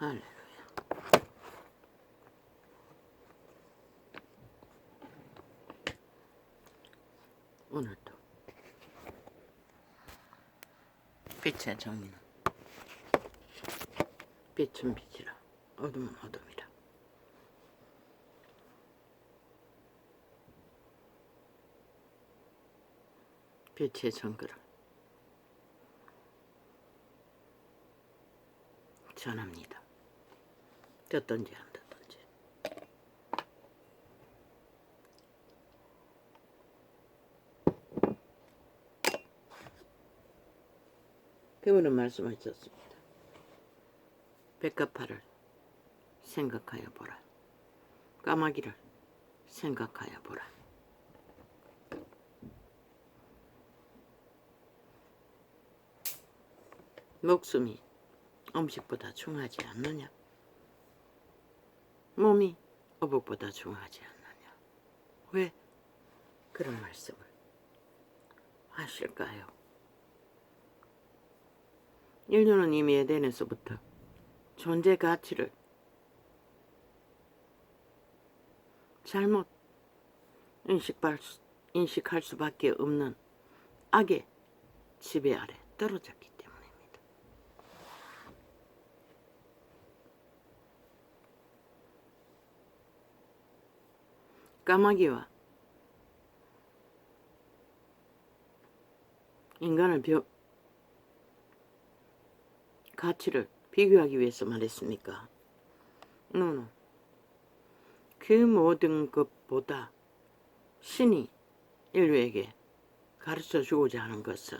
할렐루야. 오늘도 빛의 정의는 빛은 빛이라 어둠은 어둠이라. 빛의 정글을 전합니다. 듣든지 안 듣든지. 그분은 말씀하셨습니다. 백합화를 생각하여 보라. 까마귀를 생각하여 보라. 목숨이 음식보다 중하지 않느냐? 몸이 어복보다 중하지 않느냐? 왜 그런 말씀을 하실까요? 인류는 이미 에덴에서부터 존재 가치를 잘못 인식할 수밖에 없는 악의 지배 아래 떨어졌기 때문입니다. 까마귀와 인간을 가치를 비교하기 위해서 말했습니까? 노노. 그 모든 것보다 신이 인류에게 가르쳐 주고자 하는 것은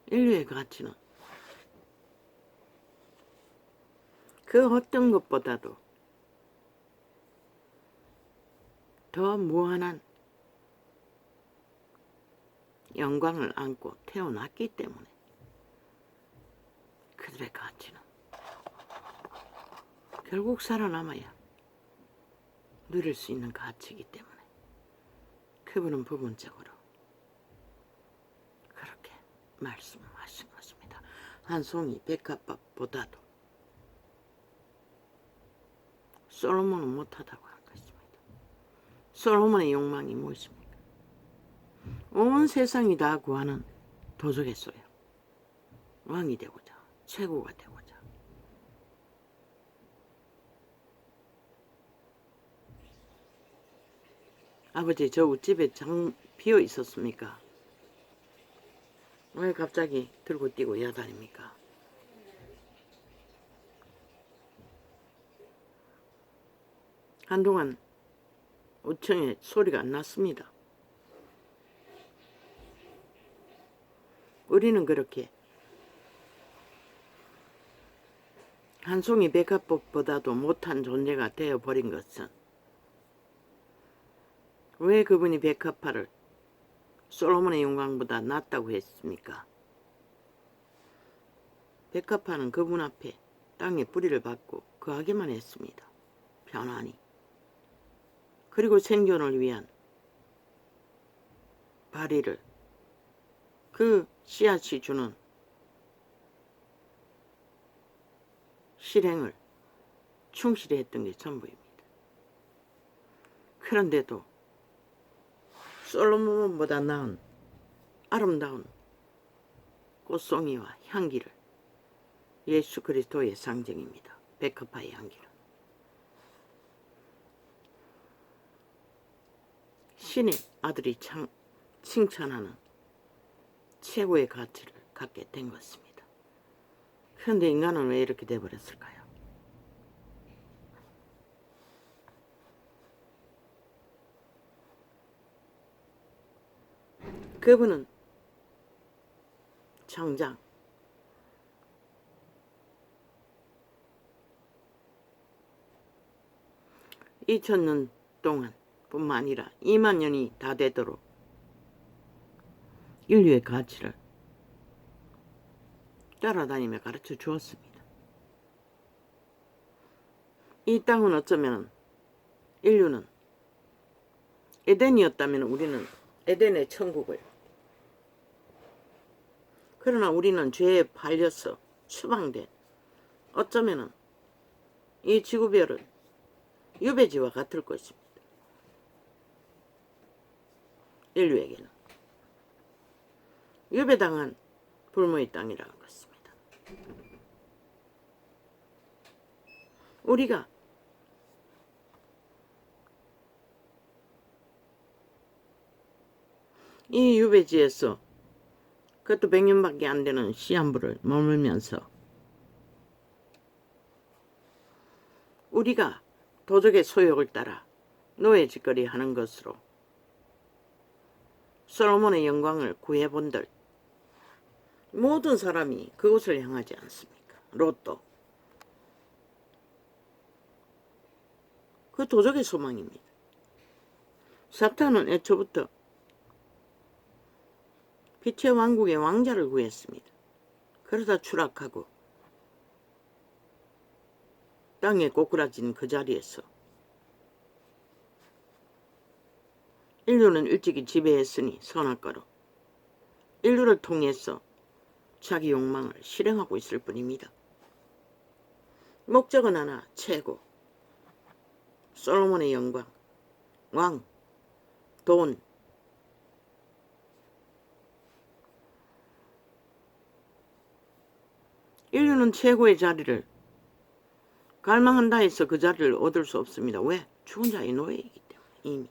인류의 가치는 그 어떤 것보다도 더 무한한 영광을 안고 태어났기 때문에 그들의 가치는 결국 살아남아야 누릴 수 있는 가치이기 때문에 그분은 부분적으로 그렇게 말씀하신 것입니다. 한 송이 백합밥보다도 솔로몬은 못하다고 한 것입니다. 솔로몬의 욕망이 무엇입니까? 온 세상이 다 구하는 도적했어요. 왕이 되고자, 최고가 되고자. 아버지, 저 우집에 장 비어 있었습니까? 왜 갑자기 들고 뛰고 야단입니까? 한동안 우청에 소리가 안 났습니다. 우리는 그렇게 한 송이 백합법보다도 못한 존재가 되어버린 것은 왜 그분이 백합화를 솔로몬의 영광보다 낫다고 했습니까? 백합화는 그분 앞에 땅에 뿌리를 받고 거하기만 했습니다. 편안히. 그리고 생존을 위한 발휘를 그 씨앗이 주는 실행을 충실히 했던 게 전부입니다. 그런데도 솔로몬보다 나은 아름다운 꽃송이와 향기를 예수 그리스도의 상징입니다. 백합화의 향기를. 신의 아들이 칭찬하는 최고의 가치를 갖게 된 것입니다. 그런데 인간은 왜 이렇게 돼버렸을까요? 그분은 장장 2000년 동안 뿐만 아니라 2만 년이 다 되도록 인류의 가치를 따라다니며 가르쳐 주었습니다. 이 땅은 어쩌면 인류는 에덴이었다면 우리는 에덴의 천국을, 그러나 우리는 죄에 팔려서 추방된, 어쩌면은 이 지구별은 유배지와 같을 것입니다. 인류에게는 유배당한 불모의 땅이라는 것입니다. 우리가 이 유배지에서 그것도 100년밖에 안 되는 시한부를 머물면서 우리가 도적의 소욕을 따라 노예 짓거리 하는 것으로 솔로몬의 영광을 구해본들 모든 사람이 그곳을 향하지 않습니까? 롯도 그 도적의 소망입니다. 사탄은 애초부터 빛의 왕국의 왕자를 구했습니다. 그러다 추락하고 땅에 꼬꾸라진 그 자리에서 인류는 일찍이 지배했으니 선악과로 인류를 통해서 자기 욕망을 실행하고 있을 뿐입니다. 목적은 하나, 최고, 솔로몬의 영광, 왕, 돈, 인류는 최고의 자리를 갈망한다 해서 그 자리를 얻을 수 없습니다. 왜? 죽은 자의 노예이기 때문에 이미.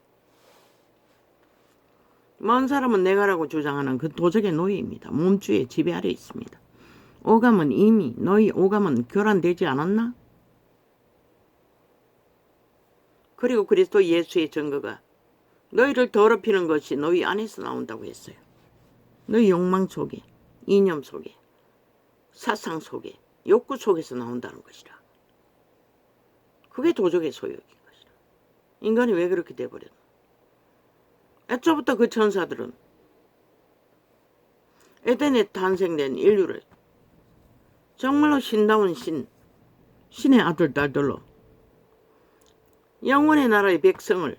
먼 사람은 내가라고 주장하는 그 도적의 노예입니다. 몸주의 지배 아래 있습니다. 오감은 이미 너희 오감은 교란되지 않았나? 그리고 그리스도 예수의 증거가 너희를 더럽히는 것이 너희 안에서 나온다고 했어요. 너희 욕망 속에, 이념 속에, 사상 속에, 욕구 속에서 나온다는 것이라. 그게 도적의 소욕인 것이라. 인간이 왜 그렇게 돼버렸나? 애초부터 그 천사들은 에덴에 탄생된 인류를 정말로 신다운 신의 아들, 딸들로 영원의 나라의 백성을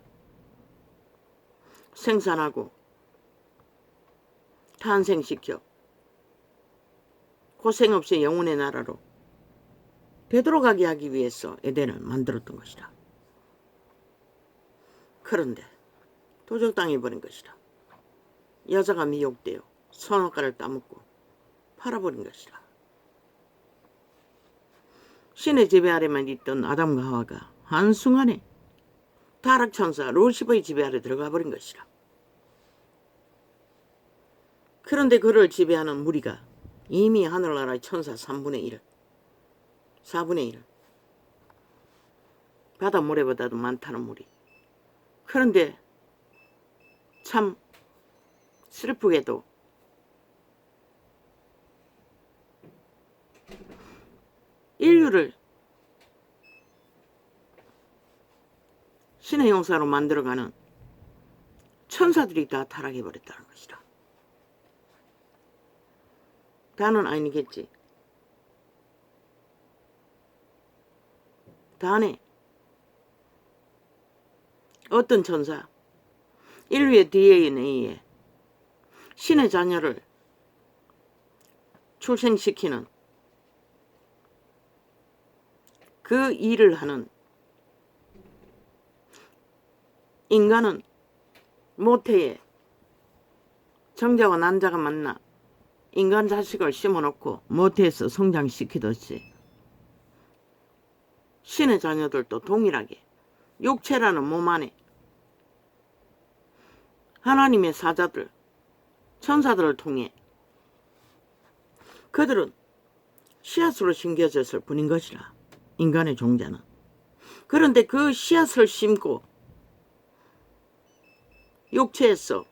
생산하고 탄생시켜 고생 없이 영원의 나라로 되돌아가게 하기 위해서 에덴을 만들었던 것이다. 그런데 도적당해버린 것이다. 여자가 미혹되어 선악과를 따먹고 팔아버린 것이다. 신의 지배 아래만 있던 아담과 하와가 한순간에 타락천사 루시퍼의 지배 아래 들어가 버린 것이다. 그런데 그를 지배하는 무리가 이미 하늘나라의 천사 3분의 1, 4분의 1, 바다 모래보다도 많다는 무리. 그런데 참 슬프게도 인류를 신의 형사로 만들어가는 천사들이 다 타락해버렸다는 것이다. 다는 아니겠지. 다네. 어떤 천사? 인류의 DNA에 신의 자녀를 출생시키는 그 일을 하는 인간은 모태에 정자와 난자가 만나 인간 자식을 심어놓고 모태에서 성장시키듯이 신의 자녀들도 동일하게 육체라는 몸 안에 하나님의 사자들, 천사들을 통해 그들은 씨앗으로 심겨졌을 뿐인 것이라. 인간의 종자는. 그런데 그 씨앗을 심고 육체에서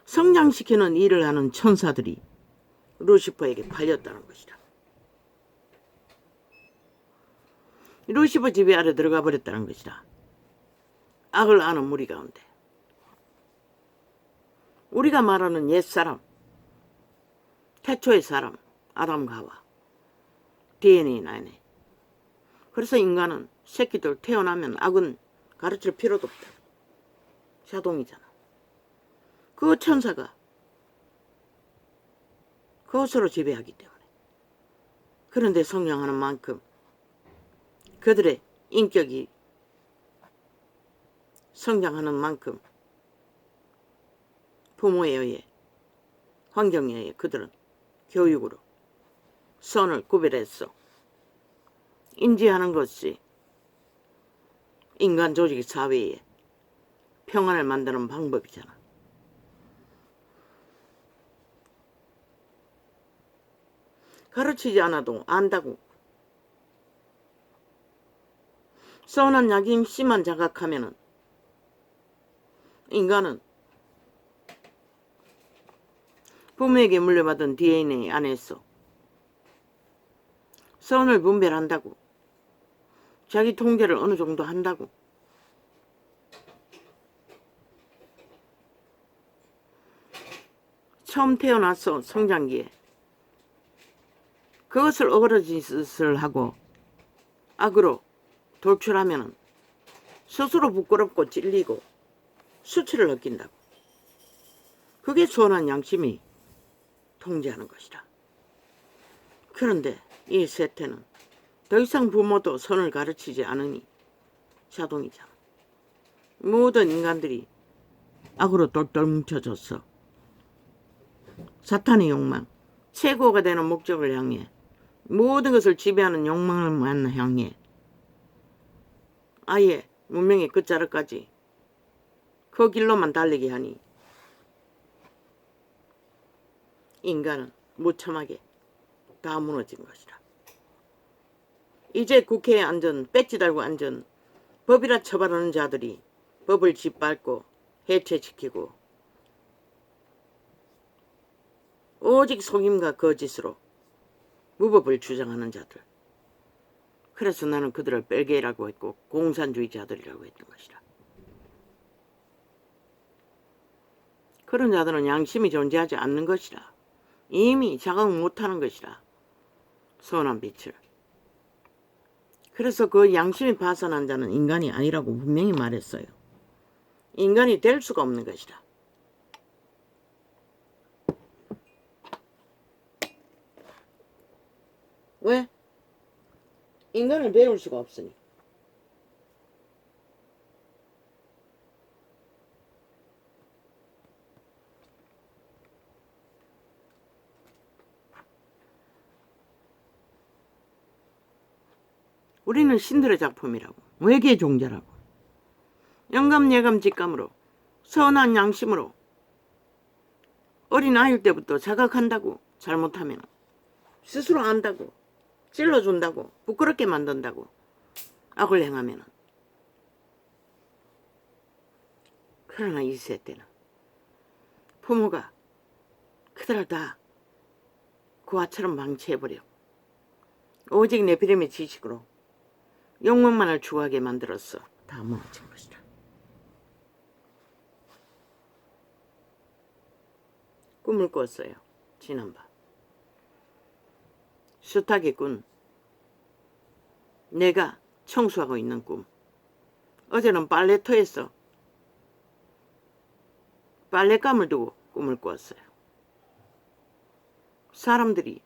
성장시키는 일을 하는 천사들이 루시퍼에게 팔렸다는 것이다. 루시퍼 지배 아래 들어가 버렸다는 것이다. 악을 아는 무리 가운데. 우리가 말하는 옛사람, 태초의 사람, 아담과 하와, DNA 나네. 그래서 인간은 새끼들 태어나면 악은 가르칠 필요도 없다. 자동이잖아. 그 천사가 그것으로 지배하기 때문에 그런데 성장하는 만큼 그들의 인격이 성장하는 만큼 부모에 의해 환경에 의해 그들은 교육으로 선을 구별해서 인지하는 것이 인간 조직 사회에 평안을 만드는 방법이잖아. 가르치지 않아도 안다고. 선한 약임씨만 자각하면은 인간은 부모에게 물려받은 DNA 안에서 선을 분별한다고. 자기 통제를 어느 정도 한다고. 처음 태어나서 성장기에 그것을 어그러짓을 하고 악으로 돌출하면 스스로 부끄럽고 찔리고 수치를 느낀다고. 그게 선한 양심이 통제하는 것이다. 그런데 이 세태는 더 이상 부모도 선을 가르치지 않으니 자동이잖아. 모든 인간들이 악으로 똘똘 뭉쳐졌어. 사탄의 욕망, 최고가 되는 목적을 향해 모든 것을 지배하는 욕망을 향해 아예 문명의 끝자락까지 그 길로만 달리게 하니 인간은 무참하게 다 무너진 것이다. 이제 국회에 앉은 배지 달고 앉은 법이라 처벌하는 자들이 법을 짓밟고 해체시키고 오직 속임과 거짓으로 무법을 주장하는 자들. 그래서 나는 그들을 뺄게라고 했고 공산주의자들이라고 했던 것이다. 그런 자들은 양심이 존재하지 않는 것이다. 이미 자각 못하는 것이다. 선한 빛을. 그래서 그 양심이 파산한 자는 인간이 아니라고 분명히 말했어요. 인간이 될 수가 없는 것이다. 왜? 인간을 배울 수가 없으니. 우리는 신들의 작품이라고. 외계의 종자라고. 영감, 예감, 직감으로 선한 양심으로 어린 아이일 때부터 자각한다고. 잘못하면 스스로 안다고. 찔러준다고. 부끄럽게 만든다고. 악을 행하면. 그러나 이 세대는 부모가 그들을 다 고아처럼 방치해버려. 오직 네피림의 지식으로 욕망만을 추구하게 만들었어. 다 무너진 것이다. 꿈을 꿨어요. 지난밤. 수탉의 꾼. 내가 청소하고 있는 꿈. 어제는 빨래터에서 빨랫감을 두고 꿈을 꿨어요. 사람들이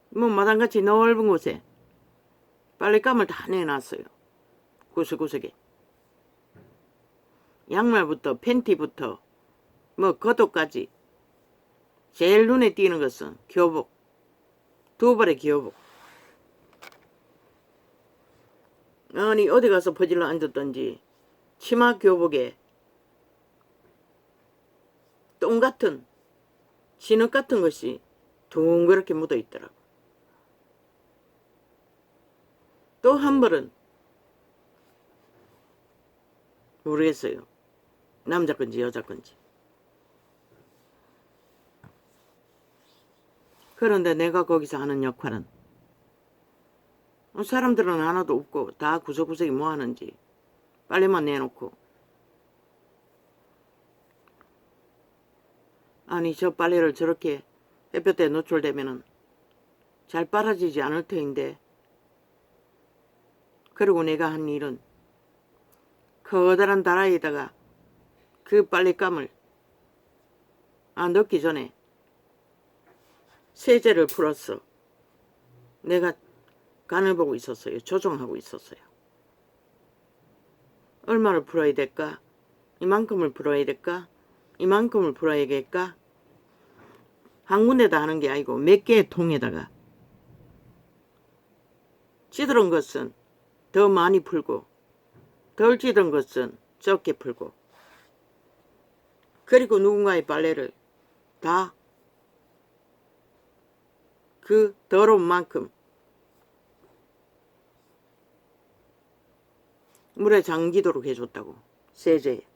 뭐 마당같이 넓은 곳에 빨랫감을 다 내놨어요. 구석구석에. 양말부터 팬티부터 뭐 겉옷까지. 제일 눈에 띄는 것은 교복. 두 벌의 교복. 아니 어디 가서 퍼질러 앉았던지 치마 교복에 똥 같은 진흙 같은 것이 둥그렇게 묻어 있더라고. 또 한 벌은 모르겠어요. 남자 건지 여자 건지. 그런데 내가 거기서 하는 역할은 사람들은 하나도 없고 다 구석구석이 뭐 하는지 빨래만 내놓고 아니 저 빨래를 저렇게 햇볕에 노출되면은 잘 빨아지지 않을 터인데 그리고 내가 한 일은 커다란 다라이에다가 그 빨랫감을 넣기 전에 세제를 풀었어. 내가 간을 보고 있었어요. 조정하고 있었어요. 얼마를 풀어야 될까? 이만큼을 풀어야 될까? 이만큼을 풀어야겠까? 한 군데다 하는 게 아니고 몇 개의 통에다가 찌들은 것은 더 많이 풀고 덜 찌든 것은 적게 풀고 그리고 누군가의 빨래를 다 그 더러운 만큼 물에 잠기도록 해줬다고. 세제에.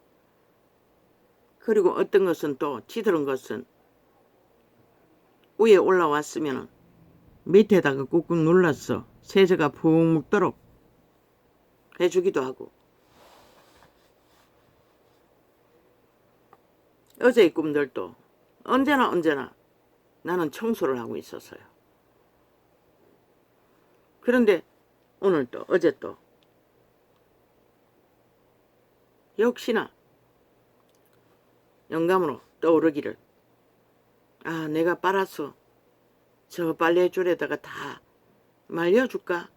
그리고 어떤 것은 또 찌들은 것은 위에 올라왔으면 밑에다가 꾹꾹 눌러서 세제가 푹 묵도록 해주기도 하고. 어제의 꿈들도 언제나 나는 청소를 하고 있었어요. 그런데 오늘 또 어제 또 역시나 영감으로 떠오르기를 아 내가 빨아서 저 빨래줄에다가 다 말려줄까?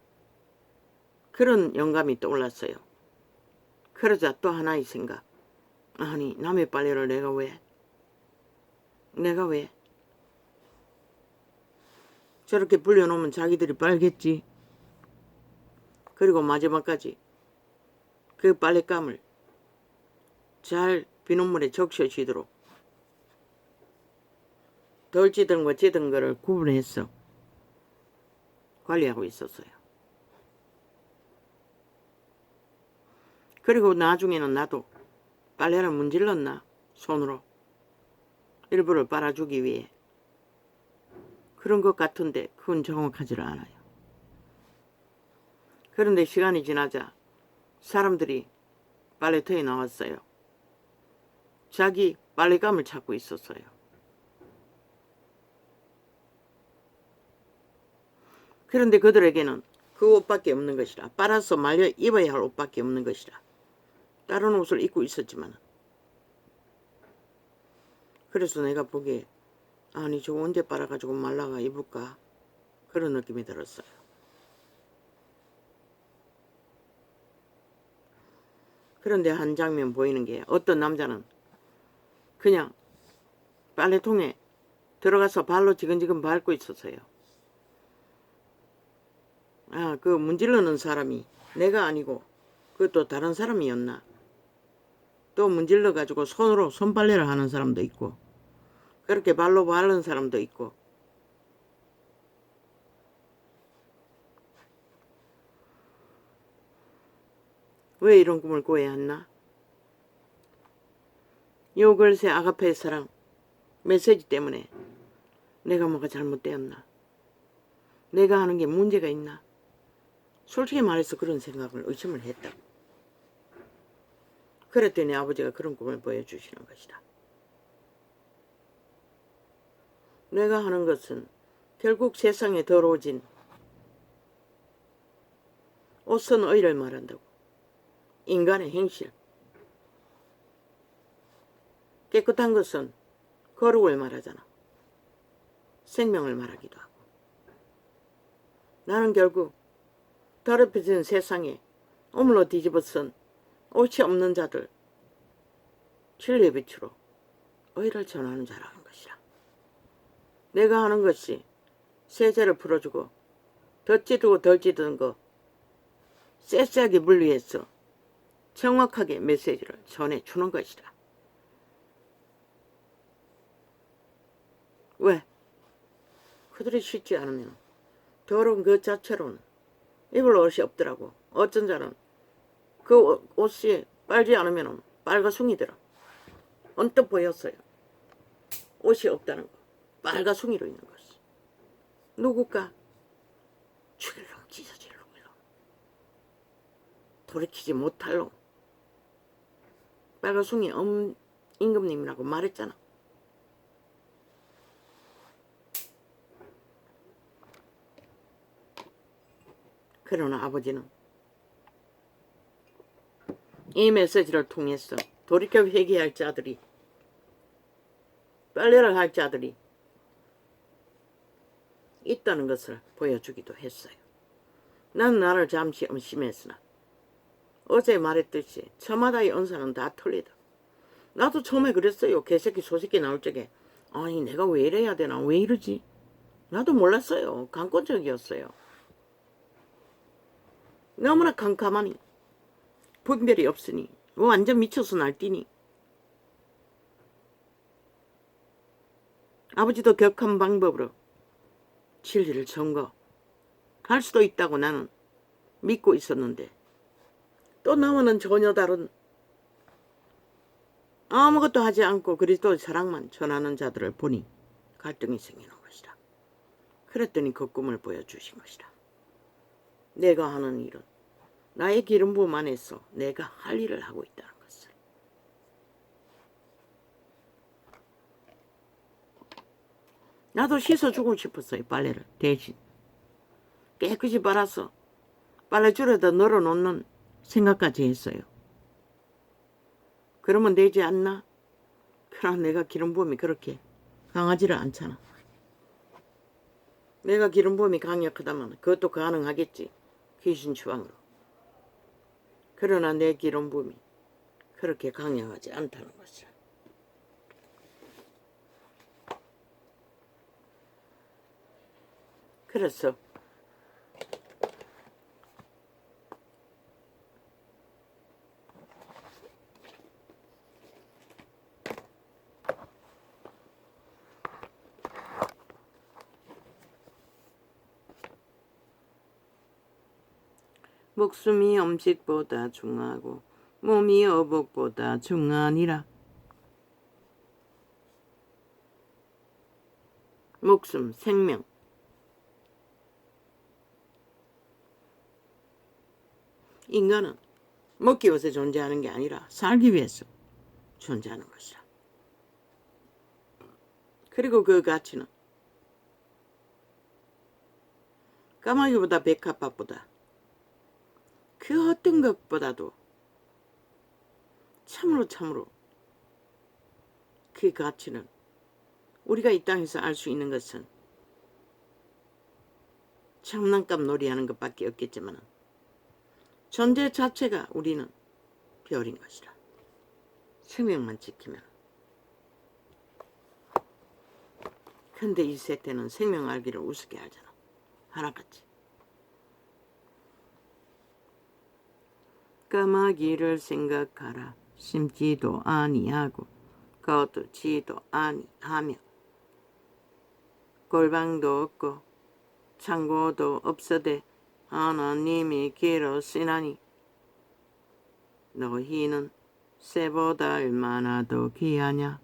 그런 영감이 떠올랐어요. 그러자 또 하나의 생각. 아니 남의 빨래를 내가 왜? 저렇게 불려놓으면 자기들이 빨겠지. 그리고 마지막까지 그 빨랫감을 잘 비눗물에 적셔지도록 덜 찌든 거 찌든 거를 구분해서 관리하고 있었어요. 그리고 나중에는 나도 빨래를 문질렀나 손으로 일부러 빨아주기 위해 그런 것 같은데 그건 정확하지 않아요. 그런데 시간이 지나자 사람들이 빨래터에 나왔어요. 자기 빨래감을 찾고 있었어요. 그런데 그들에게는 그 옷밖에 없는 것이라 빨아서 말려 입어야 할 옷밖에 없는 것이라 다른 옷을 입고 있었지만 그래서 내가 보기에 아니 저거 언제 빨아가지고 말라가 입을까 그런 느낌이 들었어요. 그런데 한 장면 보이는 게 어떤 남자는 그냥 빨래통에 들어가서 발로 지근지근 밟고 있었어요. 아, 그 문질러는 사람이 내가 아니고 그것도 다른 사람이었나. 또 문질러 가지고 손으로 손빨래를 하는 사람도 있고 그렇게 발로 바르는 사람도 있고 왜 이런 꿈을 꿔야 했나? 요 글쎄 아가페의 사랑 메시지 때문에 내가 뭐가 잘못되었나? 내가 하는 게 문제가 있나? 솔직히 말해서 그런 생각을 의심을 했다고. 그랬더니 아버지가 그런 꿈을 보여주시는 것이다. 내가 하는 것은 결국 세상에 더러워진 옷선 의를 말한다고. 인간의 행실. 깨끗한 것은 거룩을 말하잖아. 생명을 말하기도 하고. 나는 결국 더럽혀진 세상에 오물로 뒤집어쓴 옷이 없는 자들 진리의 빛으로 의를 전하는 자라는 것이라. 내가 하는 것이 세제를 풀어주고 더 찌르고 덜 찌르는 거 쎄쎄하게 분리해서 정확하게 메시지를 전해주는 것이다. 왜? 그들이 씻지 않으면 더러운 그 자체로는 입을 옷이 없더라고. 어쩐 자는 그 옷이 빨지 않으면 빨가숭이더라. 언뜻 보였어요. 옷이 없다는 거. 빨가숭이로 있는 것이. 누굴까? 죽일 놈, 찢어질 놈이로. 돌이키지 못할 놈. 빨가숭이 임금님이라고 말했잖아. 그러나 아버지는 이 메시지를 통해서 돌이켜 회개할 자들이 빨래를 할 자들이 있다는 것을 보여주기도 했어요. 난 나를 잠시 의심했으나 어제 말했듯이 저마다의 은사는 다 틀리다. 나도 처음에 그랬어요. 개새끼 소새끼 나올 적에 아니 내가 왜 이래야 되나, 왜 이러지? 나도 몰랐어요. 강권적이었어요. 너무나 캄캄하니 분별이 없으니 완전 미쳐서 날뛰니 아버지도 격한 방법으로 진리를 증거할 수도 있다고 나는 믿고 있었는데 또 나와는 전혀 다른 아무것도 하지 않고 그리스도의 사랑만 전하는 자들을 보니 갈등이 생기는 것이다. 그랬더니 그 꿈을 보여주신 것이다. 내가 하는 일은 나의 기름 부음 안에서 내가 할 일을 하고 있다는 것을. 나도 씻어주고 싶었어요. 빨래를 대신 깨끗이 빨아서 빨래줄에다 널어놓는 생각까지 했어요. 그러면 되지 않나? 그러나 내가 기름 부음이 그렇게 강하지를 않잖아. 내가 기름 부음이 강력하다면 그것도 가능하겠지. 귀신 추방으로. 그러나 내 기름 부음이 그렇게 강력하지 않다는 것이야. 그래서 목숨이 음식보다 중하고 몸이 어복보다 중하니라. 목숨, 생명. 인간은 먹기 위해서 존재하는 게 아니라 살기 위해서 존재하는 것이라. 그리고 그 가치는 까마귀보다 백합밥보다 그 어떤 것보다도 참으로 그 가치는 우리가 이 땅에서 알 수 있는 것은 장난감 놀이하는 것밖에 없겠지만 존재 자체가 우리는 별인 것이라. 생명만 지키면. 근데 이 세태는 생명 알기를 우습게 알잖아. 하나같이. 까마귀를 생각하라. 심지도 아니하고 거두지도 아니하며 골방도 없고 창고도 없으되 하나님이 기르시나니 너희는 새보다 얼마나 더 귀하냐.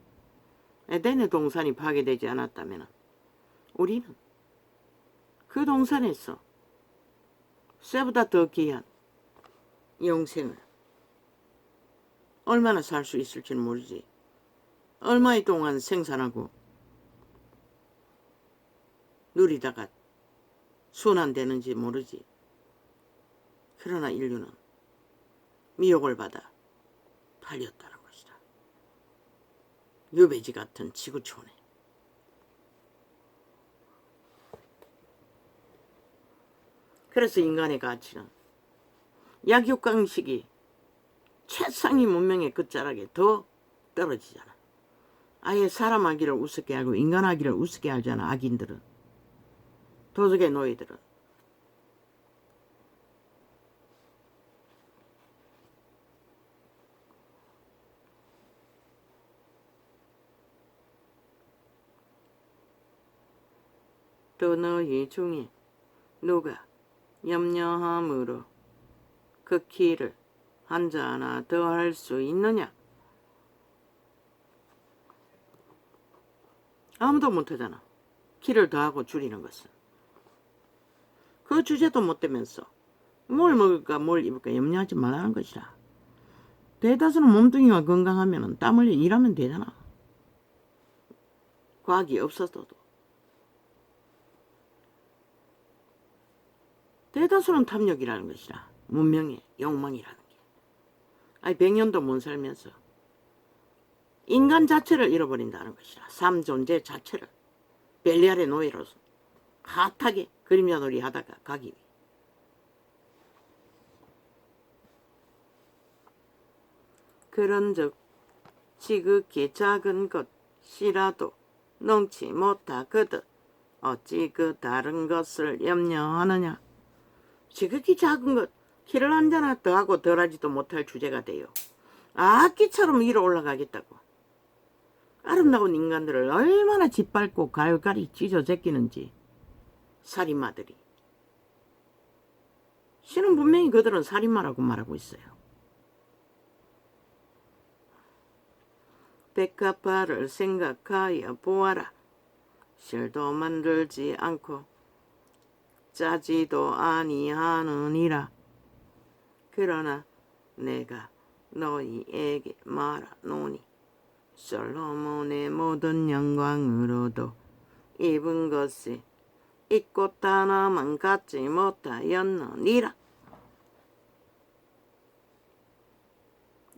에덴의 동산이 파괴되지 않았다면 우리는 그 동산에서 새보다 더 귀한 영생을 얼마나 살 수 있을지는 모르지. 얼마의 동안 생산하고 누리다가 순환되는지 모르지. 그러나 인류는 미혹을 받아 팔렸다는 것이다. 유배지 같은 지구촌에. 그래서 인간의 가치는 약육강식이 최상위 문명의 끝자락에 더 떨어지잖아. 아예 사람 하기를 우습게 알고 인간 하기를 우습게 알잖아. 악인들은. 도적의 노예들은. 또 너희 중에 누가 염려함으로 그 키를 한자 하나 더 할 수 있느냐? 아무도 못하잖아. 키를 더하고 줄이는 것은. 그 주제도 못되면서 뭘 먹을까 뭘 입을까 염려하지 말라는 것이라. 대다수는 몸뚱이가 건강하면 땀 흘려 일하면 되잖아. 과학이 없어도. 대다수는 탐욕이라는 것이라. 문명의 욕망이라는 게. 아니 100년도 못 살면서 인간 자체를 잃어버린다는 것이라. 삶 존재 자체를 벨리알의 노예로서 핫하게 그림자 놀이 하다가 가기 위해. 그런즉 지극히 작은 것이라도 넘지 못하거든 어찌 그 다른 것을 염려하느냐. 지극히 작은 것, 키를 한자나 더하고 덜하지도 못할 주제가 돼요. 악기처럼 위로 올라가겠다고. 아름다운 인간들을 얼마나 짓밟고 갈갈이 찢어 제끼는지. 살인마들이. 신은 분명히 그들은 살인마라고 말하고 있어요. 백합화를 생각하여 보아라. 실도 만들지 않고 짜지도 아니하느니라. 그러나 내가 너희에게 말하노니 솔로몬의 모든 영광으로도 입은 것이 이 꽃 하나만 갖지 못하였느니라.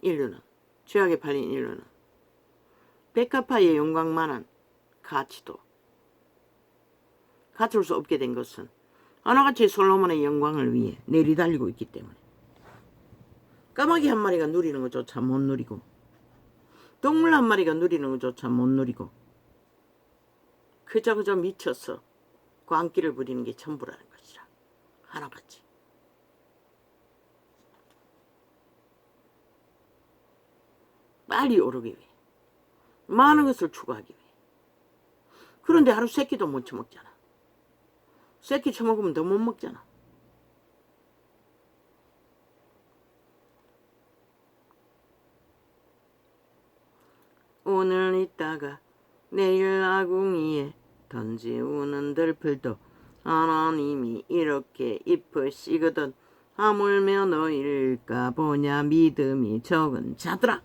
인류는, 죄악에 팔린 인류는 백합화의 영광만한 가치도 갖출 수 없게 된 것은 하나같이 솔로몬의 영광을 위해 내리달리고 있기 때문에. 까마귀 한 마리가 누리는 것조차 못 누리고, 동물 한 마리가 누리는 것조차 못 누리고, 그저 미쳐서 광기를 부리는 게 전부라는 것이라. 하나같이. 빨리 오르기 위해, 많은 것을 추구하기 위해. 그런데 하루 세 끼도 못 처먹잖아. 세 끼 처먹으면 더 못 먹잖아. 오늘 있다가 내일 아궁이에 던지우는 들풀도 하나님이 이렇게 입으시거든 하물며 너희일까 보냐 믿음이 적은 자들아.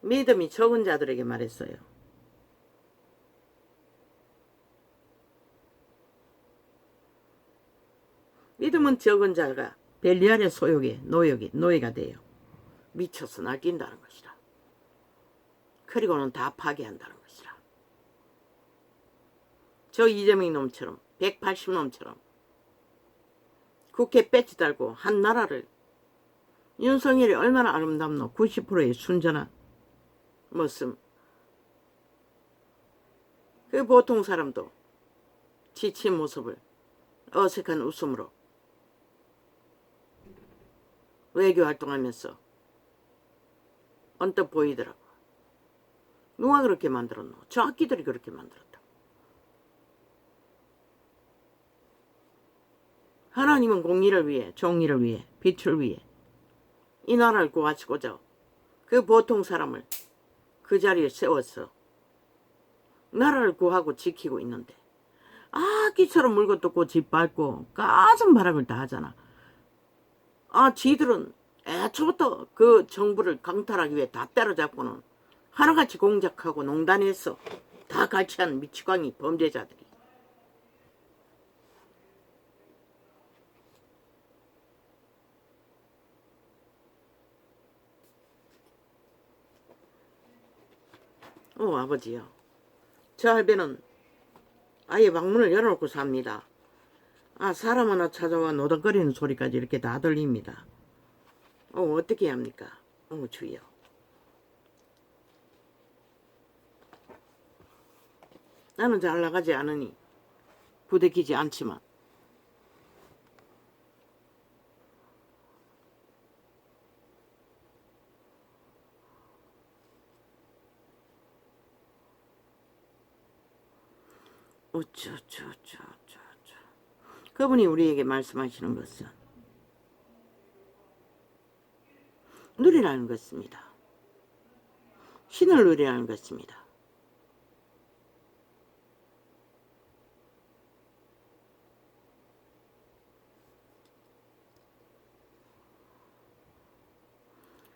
믿음이 적은 자들에게 말했어요. 믿음은 적은 자가 벨리알의 소욕에 노예가 돼요. 미쳐서 날뛴다는 것이라. 그리고는 다 파괴한다는 것이라. 저 이재명 놈처럼 180놈처럼 국회 배지 달고 한 나라를, 윤석열이 얼마나 아름답노. 90%의 순전한 모습. 그 보통 사람도 지친 모습을 어색한 웃음으로 외교 활동하면서 언뜻 보이더라고. 누가 그렇게 만들었노? 저 악기들이 그렇게 만들었다. 하나님은 공의를 위해, 정의를 위해, 빛을 위해 이 나라를 구하시고자 그 보통 사람을 그 자리에 세워서 나라를 구하고 지키고 있는데 악기처럼 물고 뜯고 짓밟고 까진 바람을 다 하잖아. 지들은 애초부터 그 정부를 강탈하기 위해 다 때려잡고는 하나같이 공작하고 농단해서 다 같이 한 미치광이 범죄자들이. 아버지요. 저 할배는 아예 방문을 열어놓고 삽니다. 사람 하나 찾아와 노닥거리는 소리까지 이렇게 다 들립니다. 어떻게 해야 합니까? 주여. 나는 잘 나가지 않으니 부대끼지 않지만 그분이 우리에게 말씀하시는 것은 누리라는 것입니다. 신을 누리라는 것입니다.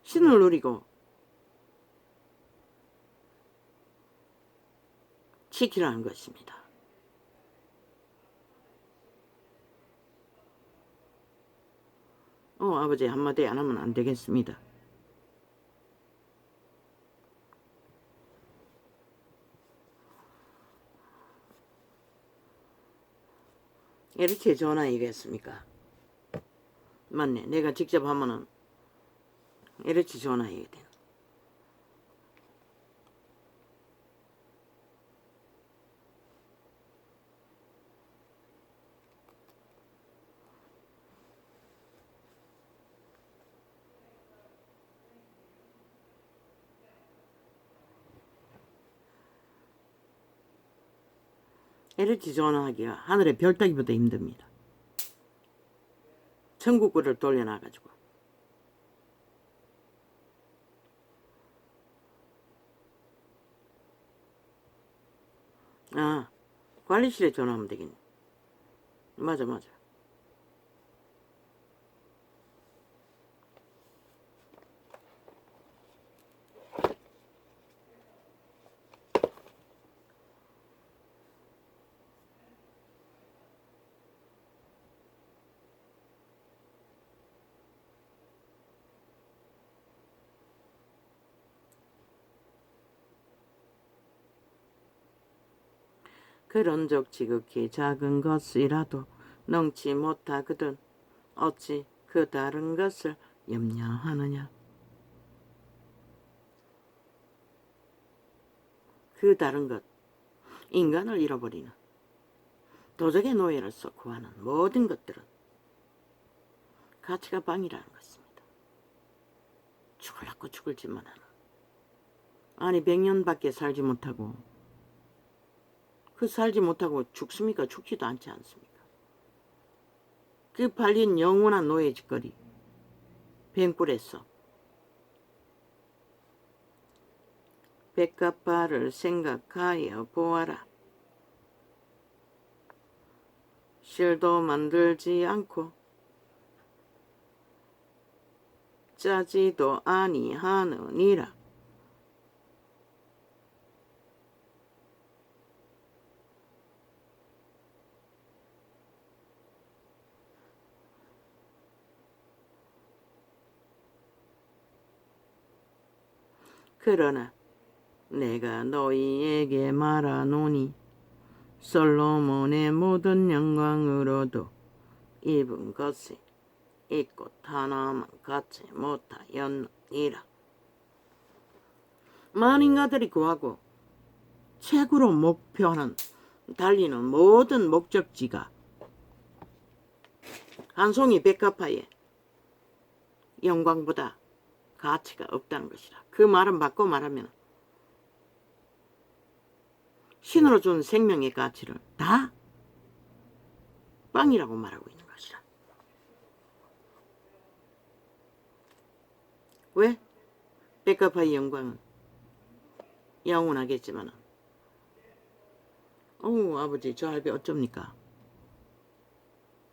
신을 누리고 지키라는 것입니다. 아버지 한마디 안 하면 안 되겠습니다. 이렇게 전화이겠습니까? 맞네. 내가 직접 하면은 이렇게 전화해야 돼. 이렇게 전화하기가 하늘의 별 따기보다 힘듭니다. 천국구를 돌려놔가지고. 아, 관리실에 전화하면 되겠네. 맞아. 그런 적 지극히 작은 것이라도 능치 못하거든 어찌 그 다른 것을 염려하느냐. 그 다른 것, 인간을 잃어버리는 도적의 노예로서 구하는 모든 것들은 가치가 방이라는 것입니다. 죽을라고 죽을지만 하는. 아니 100년밖에 살지 못하고 살지 못하고 죽습니까? 죽지도 않지 않습니까? 그 팔린 영원한 노예 짓거리 뱅굴에서 백가파를 생각하여 보아라. 실도 만들지 않고 짜지도 아니하느니라. 그러나 내가 너희에게 말하노니 솔로몬의 모든 영광으로도 입은 것이 이 꽃 하나만 갖지 못하였느니라. 만인가들이 구하고 최고로 목표하는 달리는 모든 목적지가 한 송이 백합화의 영광보다 가치가 없다는 것이라. 그 말은 바꿔 말하면 신으로 준 생명의 가치를 다 빵이라고 말하고 있는 것이라. 왜? 백합화의 영광은 영원하겠지만 어우 아버지 저 할배 어쩝니까?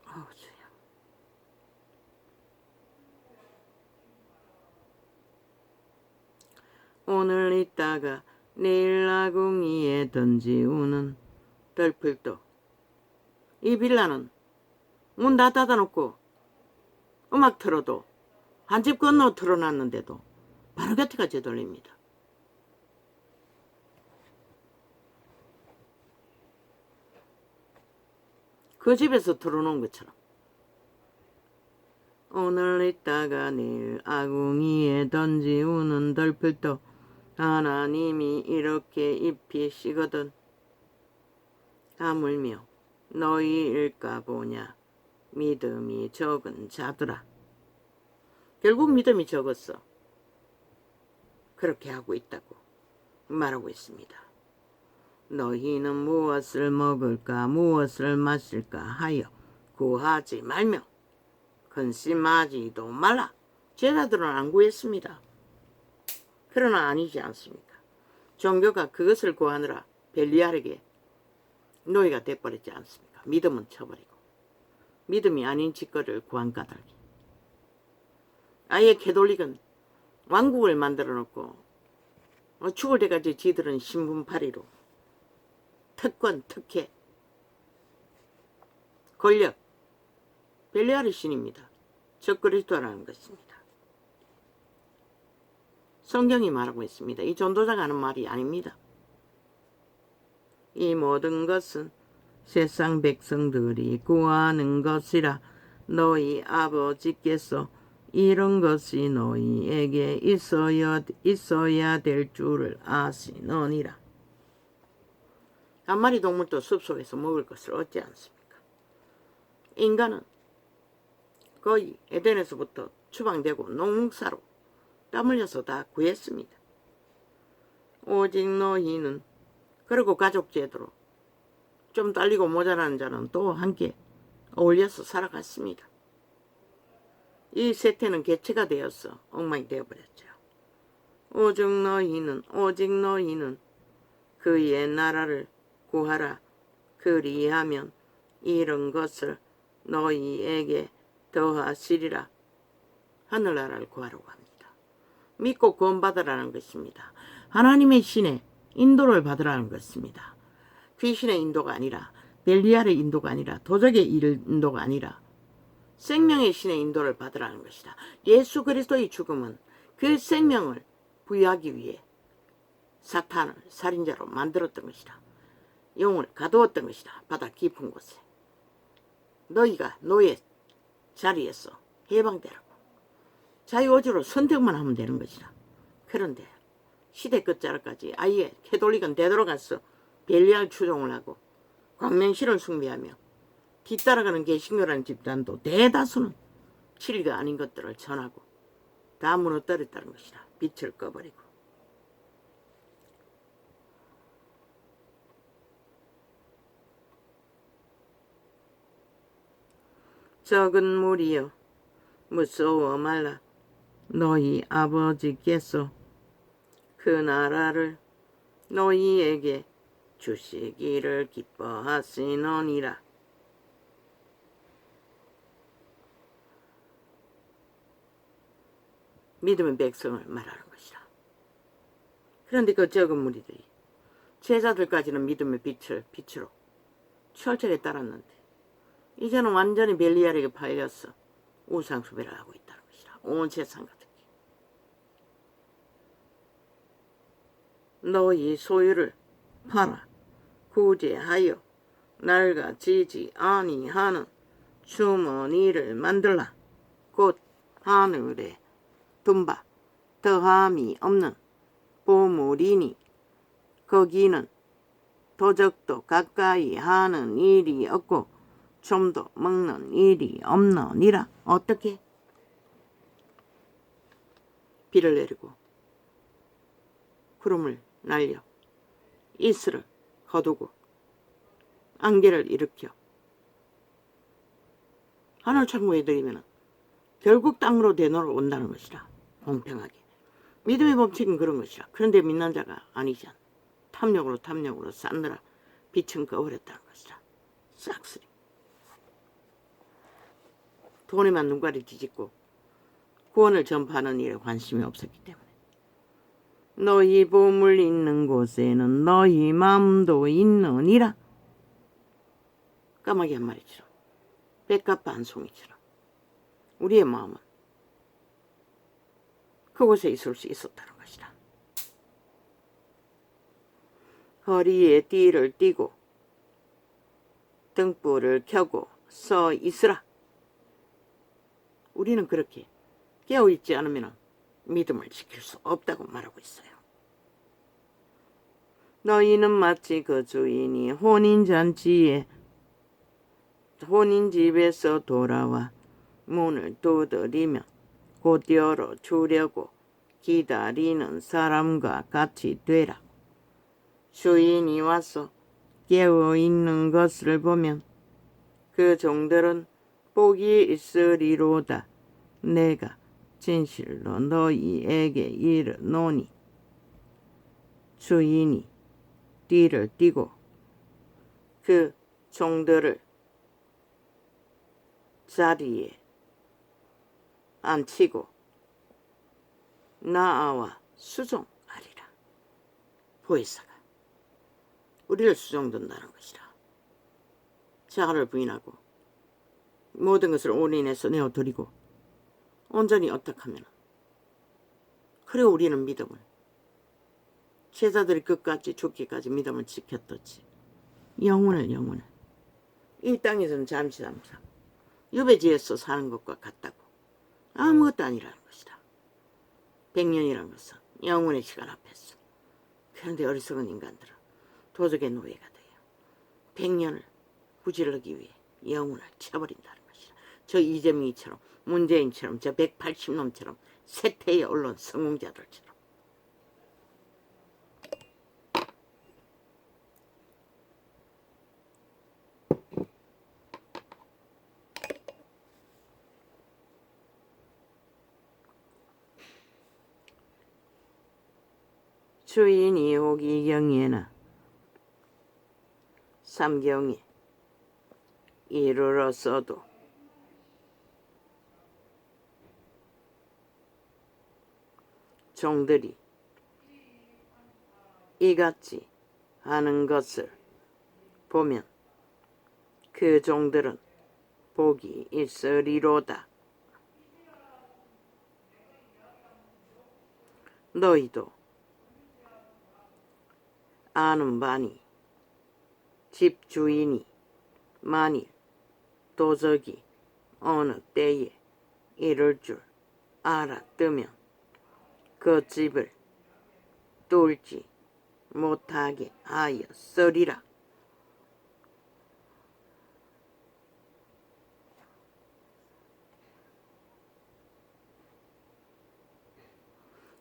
어우 주여. 오늘 있다가 내일 아궁이에 던지우는 덜풀도. 이 빌라는 문 다 닫아놓고 음악 틀어도 한 집 건너 틀어놨는데도 바로 곁에가 되돌립니다. 그 집에서 틀어놓은 것처럼. 오늘 있다가 내일 아궁이에 던지우는 덜풀도 하나님이 이렇게 입히시거든. 하물며 너희일까 보냐 믿음이 적은 자들아. 결국 믿음이 적었어. 그렇게 하고 있다고 말하고 있습니다. 너희는 무엇을 먹을까 무엇을 마실까 하여 구하지 말며 근심하지도 말라. 제자들은 안 구했습니다. 그러나 아니지 않습니까? 종교가 그것을 구하느라 벨리알에게 노예가 돼버렸지 않습니까? 믿음은 쳐버리고 믿음이 아닌 짓거리를 구한 까닭이. 아예 캐톨릭은 왕국을 만들어 놓고 죽을 때까지 지들은 신분파리로 특권, 특혜, 권력, 벨리알의 신입니다. 적그리스도라는 것입니다. 성경이 말하고 있습니다. 이 전도자가 하는 말이 아닙니다. 이 모든 것은 세상 백성들이 구하는 것이라. 너희 아버지께서 이런 것이 너희에게 있어야 될 줄을 아시느니라. 한 마리 동물도 숲속에서 먹을 것을 얻지 않습니까? 인간은 거의 에덴에서부터 추방되고 농사로 땀 흘려서 다 구했습니다. 오직 너희는, 그리고 가족 제도로 좀 딸리고 모자라는 자는 또 함께 어울려서 살아갔습니다. 이 세태는 개체가 되어서 엉망이 되어버렸죠. 오직 너희는 그의 나라를 구하라. 그리하면 이런 것을 너희에게 더하시리라. 하늘나라를 구하라고 합니다. 믿고 구원받으라는 것입니다. 하나님의 신의 인도를 받으라는 것입니다. 귀신의 인도가 아니라, 벨리알의 인도가 아니라, 도적의 인도가 아니라 생명의 신의 인도를 받으라는 것이다. 예수 그리스도의 죽음은 그 생명을 부여하기 위해 사탄을 살인자로 만들었던 것이다. 영을 가두었던 것이다. 바다 깊은 곳에. 너희가 노예 자리에서 해방되라고. 자유의지로 선택만 하면 되는 것이다. 그런데 시대 끝자락까지 아예 캐톨릭은 되돌아가서 벨리알 추종을 하고 광명신을 숭배하며 뒤따라가는 개신교라는 집단도 대다수는 진리가 아닌 것들을 전하고 다 무너뜨렸다는 것이다. 빛을 꺼버리고. 적은 무리여 무서워 말라. 너희 아버지께서 그 나라를 너희에게 주시기를 기뻐하시느니라. 믿음의 백성을 말하는 것이다. 그런데 그 적은 무리들이 제자들까지는 믿음의 빛으로 철저히 따랐는데 이제는 완전히 벨리알에게 팔려서 우상숭배를 하고 있다는 것이다. 온 세상 가득히. 너희 소유를 팔아 구제하여 낡아지지 아니하는 주머니를 만들라. 곧 하늘에 둔바 더함이 없는 보물이니 거기는 도적도 가까이 하는 일이 없고 좀도 먹는 일이 없느니라. 어떻게? 비를 내리고 구름을 날려 이슬을 거두고 안개를 일으켜 하늘 창고에 들이면 결국 땅으로 되돌아 온다는 것이라. 공평하게. 믿음의 법칙은 그런 것이라. 그런데 믿는 자가 아니지 않. 탐욕으로 쌓느라 빛은 꺼버렸다는 것이라. 싹쓸이. 돈에만 눈깔이 뒤집고 구원을 전파하는 일에 관심이 없었기 때문에. 너희 보물 있는 곳에는 너희 마음도 있느니라. 까마귀 한 마리처럼 백합 한 송이처럼 우리의 마음은 그곳에 있을 수 있었다는 것이다. 허리에 띠를 띠고 등불을 켜고 서 있으라. 우리는 그렇게 깨어있지 않으면 믿음을 지킬 수 없다고 말하고 있어요. 너희는 마치 그 주인이 혼인집에서 돌아와 문을 두드리면 곧 열어주려고 기다리는 사람과 같이 되라. 주인이 와서 깨어있는 것을 보면 그 종들은 복이 있으리로다. 내가 진실로 너희에게 이르노니 주인이 띠를 띠고 그 종들을 자리에 앉히고 나아와 수종하리라. 보혜사가 우리를 수종든다는 것이라. 자아를 부인하고 모든 것을 올인해서 내어드리고 온전히 어떡하면 그래 우리는 믿음을 제자들이 끝까지 죽기까지 믿음을 지켰듯이 영혼을 이 땅에서는 잠시 잠시 유배지에서 사는 것과 같다고. 아무것도 아니라는 것이다. 100년이란 것은 영원의 시간 앞에서. 그런데 어리석은 인간들은 도적의 노예가 돼요. 100년을 구질르기 위해 영혼을 쳐버린다는 것이다. 저 이재명이처럼, 문재인처럼, 저 180놈처럼, 세태의 언론 성공자들처럼. 주인 이옥 이경에는 삼경에 이르렀어도 종들이 이같이 하는 것을 보면 그 종들은 복이 있으리로다. 너희도 아는 바니 집주인이 만일 도적이 어느 때에 이를 줄 알았으면 그 집을 뚫지 못하게 하였으리라.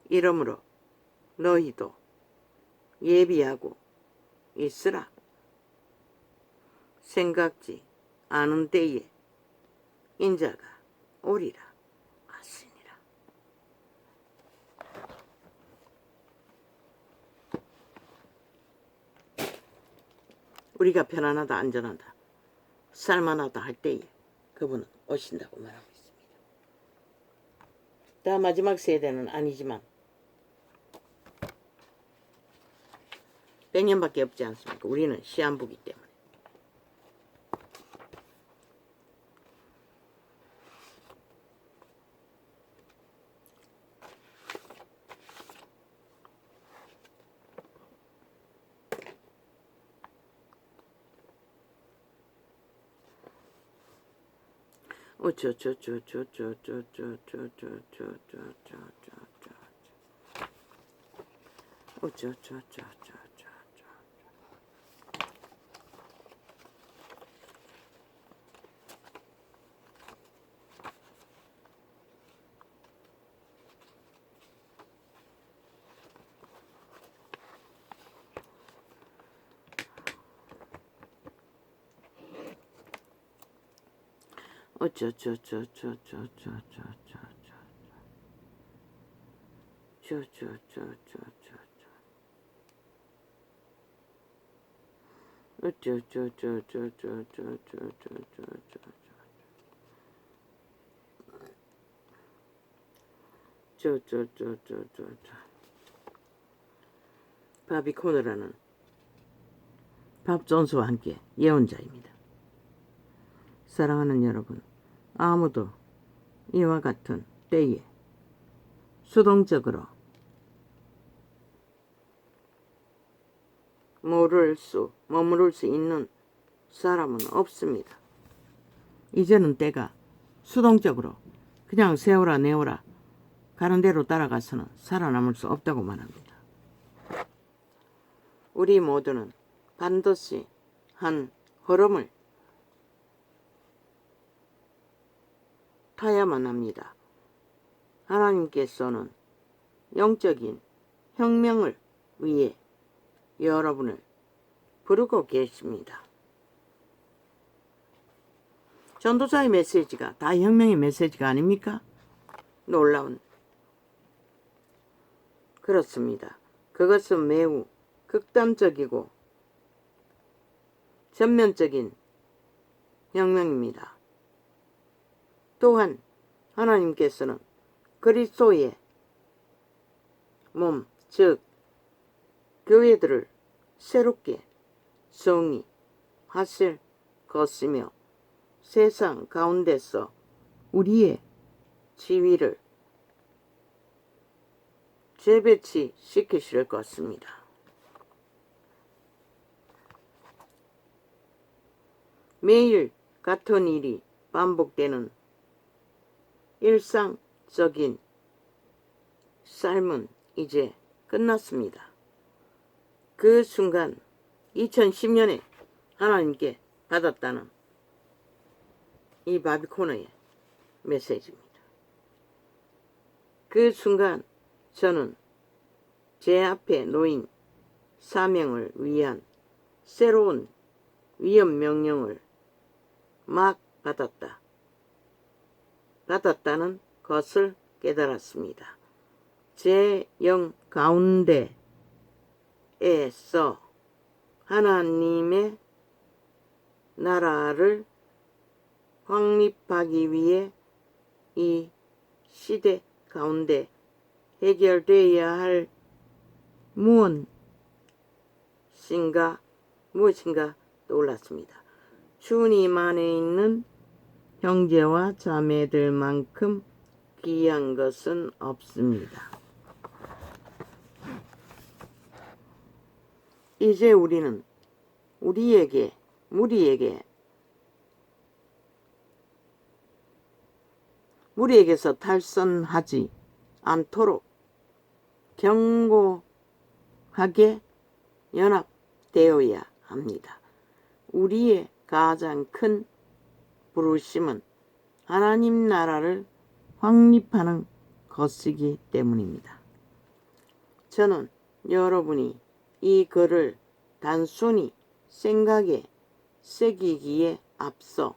이러므로 너희도 예비하고 있으라. 생각지 않은 때에 인자가 오리라 하시니라. 우리가 편안하다, 안전하다, 살만하다 할 때에 그분은 오신다고 말하고 있습니다. 다 마지막 세대는 아니지만 100년밖에 없지 않습니까? 우리는 시한부기 때문에. 바비 코너라는 밥 존스와 함께 예언자입니다. 사랑하는 여러분, 아무도 이와 같은 때에 수동적으로 머무를 수 있는 사람은 없습니다. 이제는 때가 수동적으로 그냥 세워라 내워라 가는 대로 따라가서는 살아남을 수 없다고 말합니다. 우리 모두는 반드시 한 흐름을 타야만 합니다. 하나님께서는 영적인 혁명을 위해 여러분을 부르고 계십니다. 전도자의 메시지가 다 혁명의 메시지가 아닙니까? 놀라운. 그렇습니다. 그것은 매우 극단적이고 전면적인 혁명입니다. 또한 하나님께서는 그리스도의 몸, 즉 교회들을 새롭게 정의하실 것이며 세상 가운데서 우리의 지위를 재배치시키실 것입니다. 매일 같은 일이 반복되는 일상적인 삶은 이제 끝났습니다. 그 순간 2010년에 하나님께 받았다는 이 바비코너의 메시지입니다. 그 순간 저는 제 앞에 놓인 사명을 위한 새로운 위험 명령을 막 받았다는 것을 깨달았습니다. 제 영 가운데에서 하나님의 나라를 확립하기 위해 이 시대 가운데 해결되어야 할 무엇인가 떠올랐습니다. 주님 안에 있는 형제와 자매들만큼 귀한 것은 없습니다. 이제 우리는 무리에게서 탈선하지 않도록 견고하게 연합되어야 합니다. 우리의 가장 큰 부르심은 하나님 나라를 확립하는 것이기 때문입니다. 저는 여러분이 이 글을 단순히 생각에 새기기에 앞서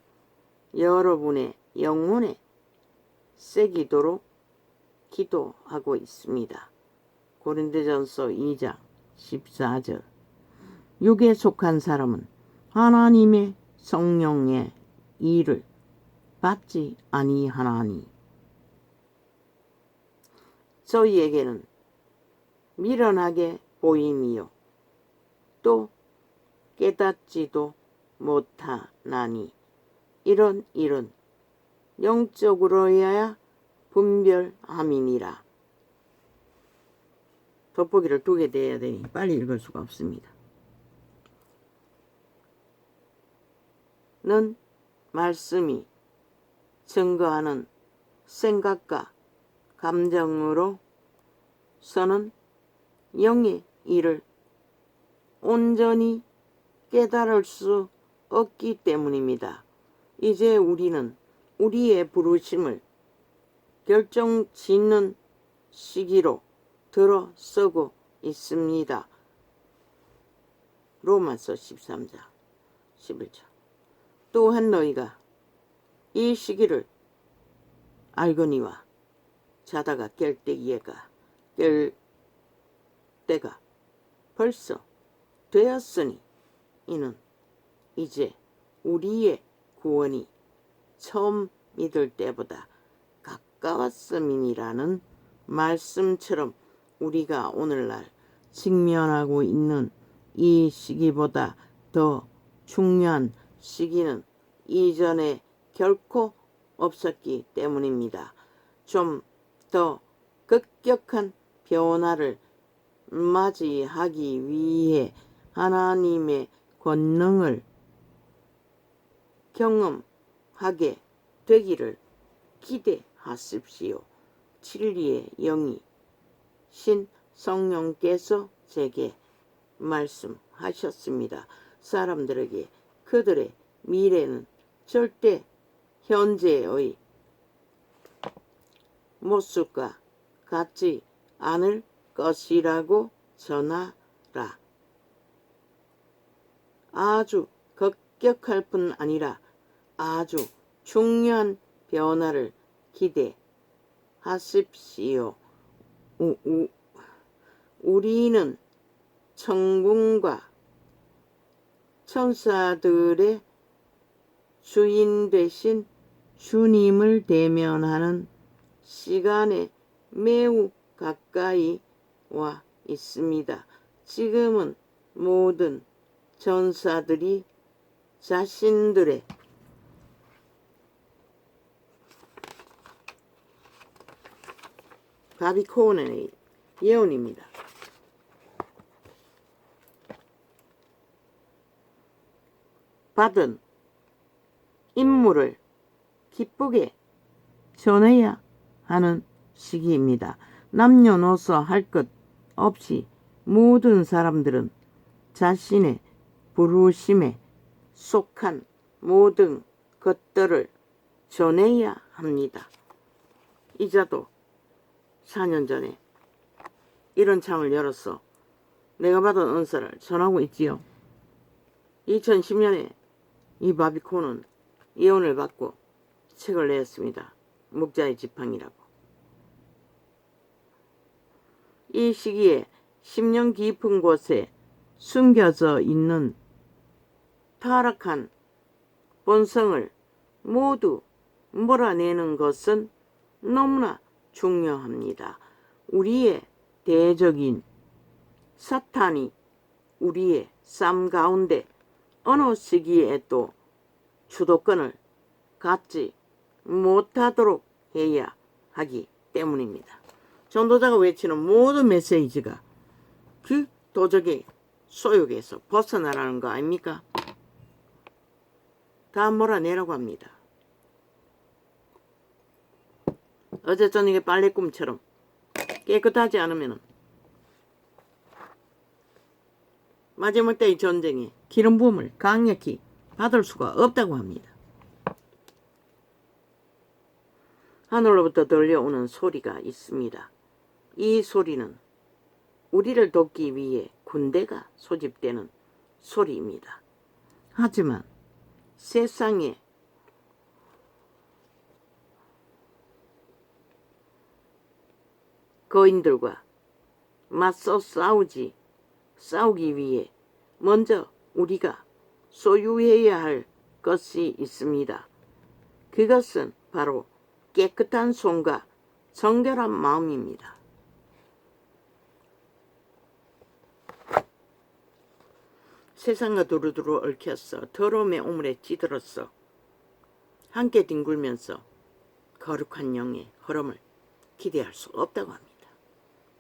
여러분의 영혼에 새기도록 기도하고 있습니다. 고린도전서 2장 14절. 육에 속한 사람은 하나님의 성령의 일을 받지 아니하나니 저희에게는 미련하게 보임이요 또 깨닫지도 못하나니 이런 일은 영적으로야 분별함이니라. 돋보기를 2개 대야 되니 빨리 읽을 수가 없습니다. 는 말씀이 증거하는 생각과 감정으로서는 영의 일을 온전히 깨달을 수 없기 때문입니다. 이제 우리는 우리의 부르심을 결정짓는 시기로 들어서고 있습니다. 로마서 13장 11절. 또한 너희가 이 시기를 알거니와 자다가 깰 때가 벌써 되었으니 이는 이제 우리의 구원이 처음 믿을 때보다 가까웠음이니라는 말씀처럼 우리가 오늘날 직면하고 있는 이 시기보다 더 중요한 시기는 이전에 결코 없었기 때문입니다. 좀 더 급격한 변화를 맞이하기 위해 하나님의 권능을 경험하게 되기를 기대하십시오. 진리의 영이 신 성령께서 제게 말씀하셨습니다. 사람들에게 그들의 미래는 절대 현재의 모습과 같지 않을 것이라고 전하라. 아주 급격할 뿐 아니라 아주 중요한 변화를 기대하십시오. 우리는 천군과 천사들의 주인 되신 주님을 대면하는 시간에 매우 가까이 와 있습니다. 지금은 모든 천사들이 자신들의 바비코너의 예언입니다. 받은 임무를 기쁘게 전해야 하는 시기입니다. 남녀노소 할 것 없이 모든 사람들은 자신의 부르심에 속한 모든 것들을 전해야 합니다. 이자도 4년 전에 이런 창을 열었어. 내가 받은 은사를 전하고 있지요. 2010년에 이 바비코는 예언을 받고 책을 내었습니다. 목자의 지팡이라고. 이 시기에 심령 깊은 곳에 숨겨져 있는 타락한 본성을 모두 몰아내는 것은 너무나 중요합니다. 우리의 대적인 사탄이 우리의 삶 가운데 어느 시기에도 주도권을 갖지 못하도록 해야 하기 때문입니다. 전도자가 외치는 모든 메시지가 그 도적의 소욕에서 벗어나라는 거 아닙니까? 다 몰아내라고 합니다. 어제 저녁에 빨래꿈처럼 깨끗하지 않으면 마지막 때의 전쟁에 기름 부음을 강력히 받을 수가 없다고 합니다. 하늘로부터 들려오는 소리가 있습니다. 이 소리는 우리를 돕기 위해 군대가 소집되는 소리입니다. 하지만 세상에 거인들과 맞서 싸우기 위해 먼저 우리가 소유해야 할 것이 있습니다. 그것은 바로 깨끗한 손과 정결한 마음입니다. 세상과 두루두루 얽혔어 더러움의 오물에 찌들었어 함께 뒹굴면서 거룩한 영의 흐름을 기대할 수 없다고 합니다.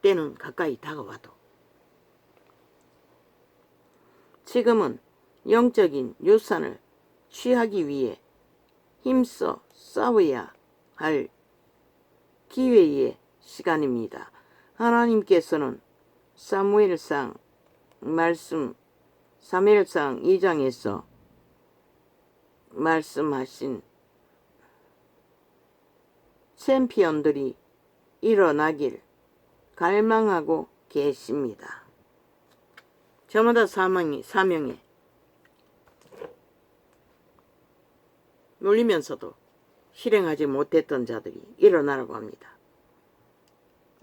때는 가까이 다가와도 지금은 영적인 유산을 취하기 위해 힘써 싸워야 할 기회의 시간입니다. 하나님께서는 사무엘상 2장에서 말씀하신 챔피언들이 일어나길 갈망하고 계십니다. 저마다 사명에 놀리면서도 실행하지 못했던 자들이 일어나라고 합니다.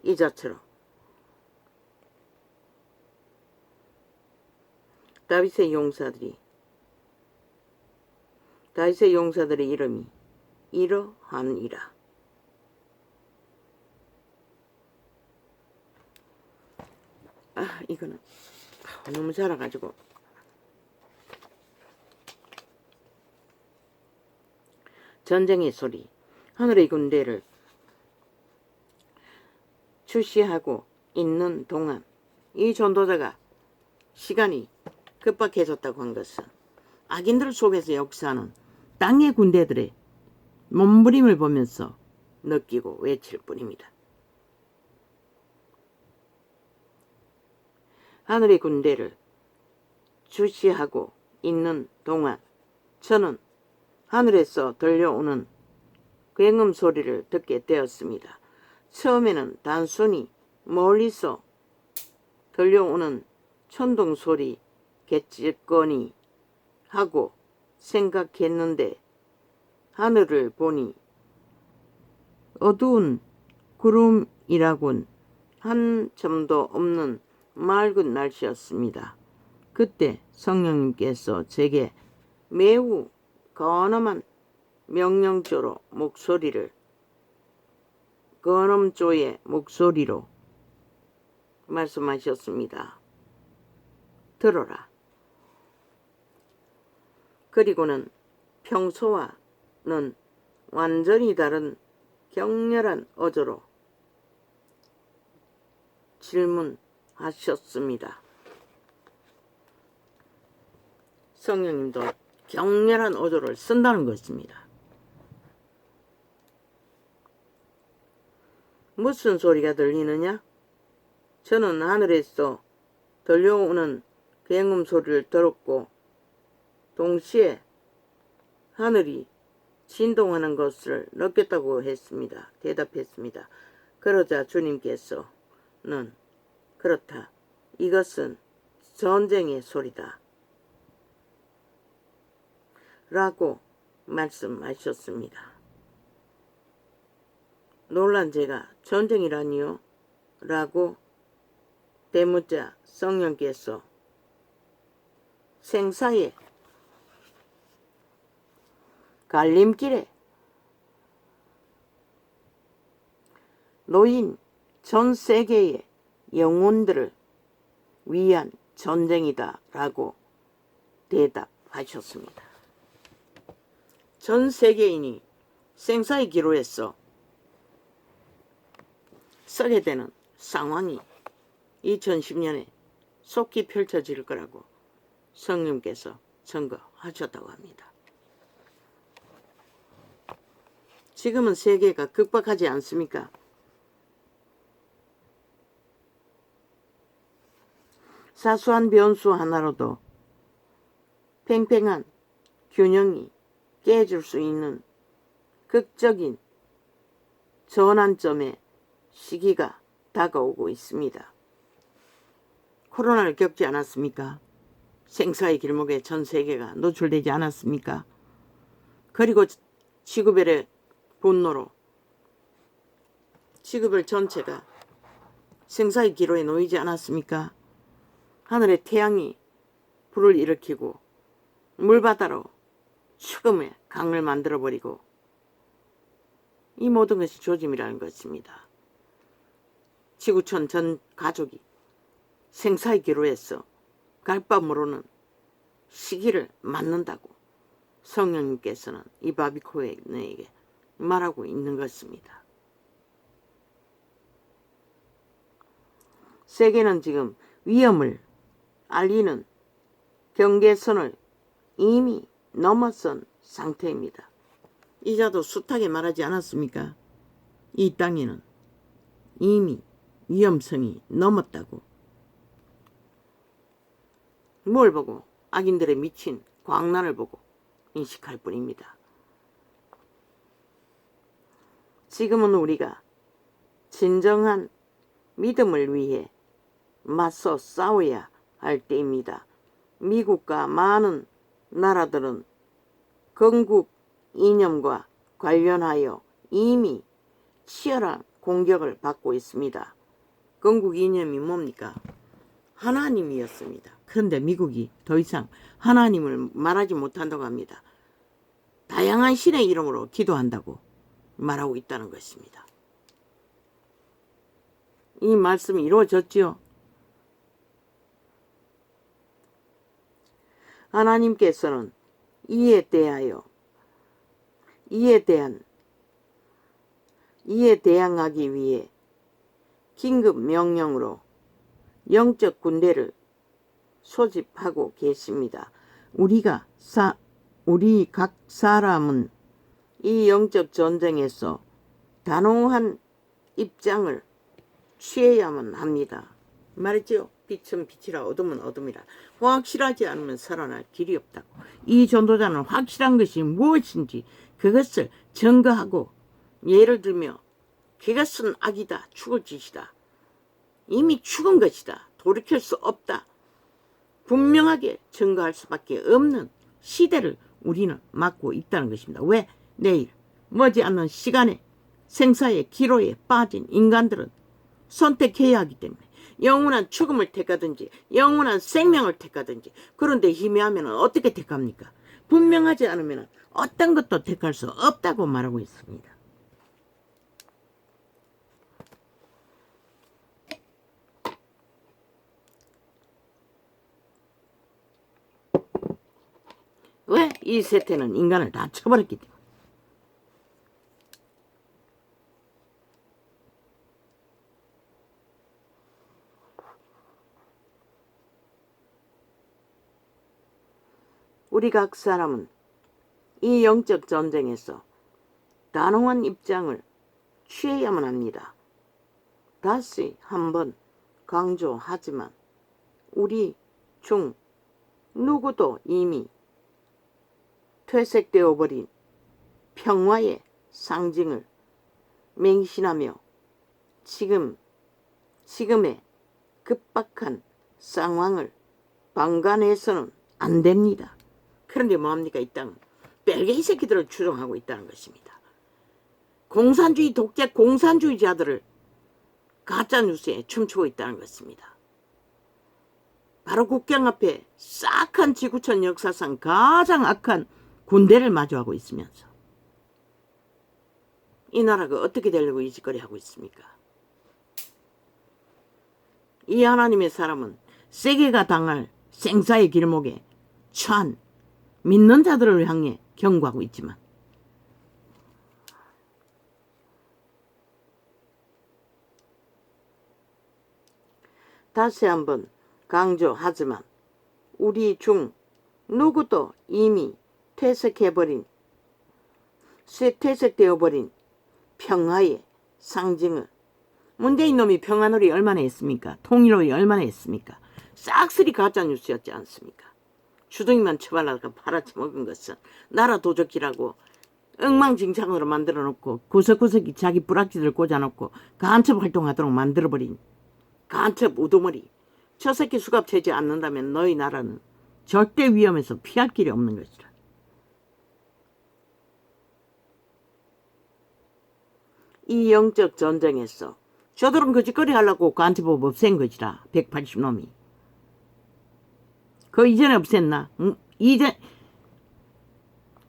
이자처럼 다윗의 용사들의 이름이 이러하니라. 이거는 너무 자라가지고 전쟁의 소리, 하늘의 군대를 주시하고 있는 동안 이 전도자가 시간이 급박해졌다고 한 것은 악인들 속에서 역사하는 땅의 군대들의 몸부림을 보면서 느끼고 외칠 뿐입니다. 하늘의 군대를 주시하고 있는 동안 저는 하늘에서 들려오는 굉음 소리를 듣게 되었습니다. 처음에는 단순히 멀리서 들려오는 천둥 소리겠지거니 하고 생각했는데 하늘을 보니 어두운 구름이라곤 한 점도 없는 맑은 날씨였습니다. 그때 성령님께서 제게 매우 건엄한 건엄조의 목소리로 말씀하셨습니다. 들어라. 그리고는 평소와는 완전히 다른 격렬한 어조로 질문하셨습니다. 성령님도 격렬한 어조를 쓴다는 것입니다. 무슨 소리가 들리느냐? 저는 하늘에서 들려오는 굉음 소리를 들었고 동시에 하늘이 진동하는 것을 느꼈다고 했습니다. 대답했습니다. 그러자 주님께서는 그렇다. 이것은 전쟁의 소리다. 라고 말씀하셨습니다. 놀란 제가 전쟁이라니요? 라고 대묻자 성령께서 생사의 갈림길에 놓인 전 세계의 영혼들을 위한 전쟁이다 라고 대답하셨습니다. 전 세계인이 생사의 기로에서 서게 되는 상황이 2010년에 속히 펼쳐질 거라고 성령께서 증거하셨다고 합니다. 지금은 세계가 극박하지 않습니까? 사소한 변수 하나로도 팽팽한 균형이 깨질 수 있는 극적인 전환점의 시기가 다가오고 있습니다. 코로나를 겪지 않았습니까? 생사의 길목에 전 세계가 노출되지 않았습니까? 그리고 지구별의 분노로 지구별 전체가 생사의 기로에 놓이지 않았습니까? 하늘의 태양이 불을 일으키고 물바다로 죽음의 강을 만들어버리고 이 모든 것이 조짐이라는 것입니다. 지구촌 전 가족이 생사의 기로에서 갈 바 모르는 시기를 맞는다고 성령님께서는 이 바비코에게 말하고 있는 것입니다. 세계는 지금 위험을 알리는 경계선을 이미 넘어선 상태입니다. 이자도 숱하게 말하지 않았습니까? 이 땅에는 이미 위험성이 넘었다고. 뭘 보고? 악인들의 미친 광란을 보고 인식할 뿐입니다. 지금은 우리가 진정한 믿음을 위해 맞서 싸워야 할 때입니다. 미국과 많은 나라들은 건국 이념과 관련하여 이미 치열한 공격을 받고 있습니다. 건국 이념이 뭡니까? 하나님이었습니다. 그런데 미국이 더 이상 하나님을 말하지 못한다고 합니다. 다양한 신의 이름으로 기도한다고 말하고 있다는 것입니다. 이 말씀이 이루어졌지요. 하나님께서는 이에 대항하기 위해 긴급 명령으로 영적 군대를 소집하고 계십니다. 우리 각 사람은 이 영적 전쟁에서 단호한 입장을 취해야만 합니다. 말했지요. 빛은 빛이라 어둠은 어둠이라. 확실하지 않으면 살아날 길이 없다고. 이 전도자는 확실한 것이 무엇인지 그것을 증거하고 예를 들며 그것은 악이다. 죽을 짓이다. 이미 죽은 것이다. 돌이킬 수 없다. 분명하게 증거할 수밖에 없는 시대를 우리는 맞고 있다는 것입니다. 왜? 내일 머지않는 시간에 생사의 기로에 빠진 인간들은 선택해야 하기 때문에 영원한 죽음을 택하든지 영원한 생명을 택하든지 그런데 희미하면 어떻게 택합니까? 분명하지 않으면 어떤 것도 택할 수 없다고 말하고 있습니다. 왜? 이 세태는 인간을 다 쳐버렸기 때문에. 우리 각 사람은 이 영적 전쟁에서 단호한 입장을 취해야만 합니다. 다시 한번 강조하지만 우리 중 누구도 이미 퇴색되어 버린 평화의 상징을 맹신하며 지금의 급박한 상황을 방관해서는 안 됩니다. 그런데 뭐합니까? 이 땅은 벨게이 새끼들을 추종하고 있다는 것입니다. 공산주의 독재 공산주의자들을 가짜뉴스에 춤추고 있다는 것입니다. 바로 국경 앞에 싹한 지구촌 역사상 가장 악한 군대를 마주하고 있으면서 이 나라가 어떻게 되려고 이 짓거리 하고 있습니까? 이 하나님의 사람은 세계가 당할 생사의 길목에 처한 믿는 자들을 향해 경고하고 있지만 다시 한번 강조하지만 우리 중 누구도 이미 퇴색되어버린 평화의 상징을 문재인 놈이 평화놀이 얼마나 했습니까? 통일놀이 얼마나 했습니까? 싹쓸이 가짜뉴스였지 않습니까? 주둥이만 처발라가 팔아쳐먹은 것은 나라 도적이라고 엉망진창으로 만들어놓고 구석구석이 자기 부락지들 꽂아놓고 간첩 활동하도록 만들어버린 간첩 우두머리. 저 새끼 수갑채지 않는다면 너희 나라는 절대 위험에서 피할 길이 없는 것이다. 이 영적 전쟁에서 저들은 그 짓거리 하려고 간첩법 없앤 것이라 180놈이. 그 이전에 없앴나?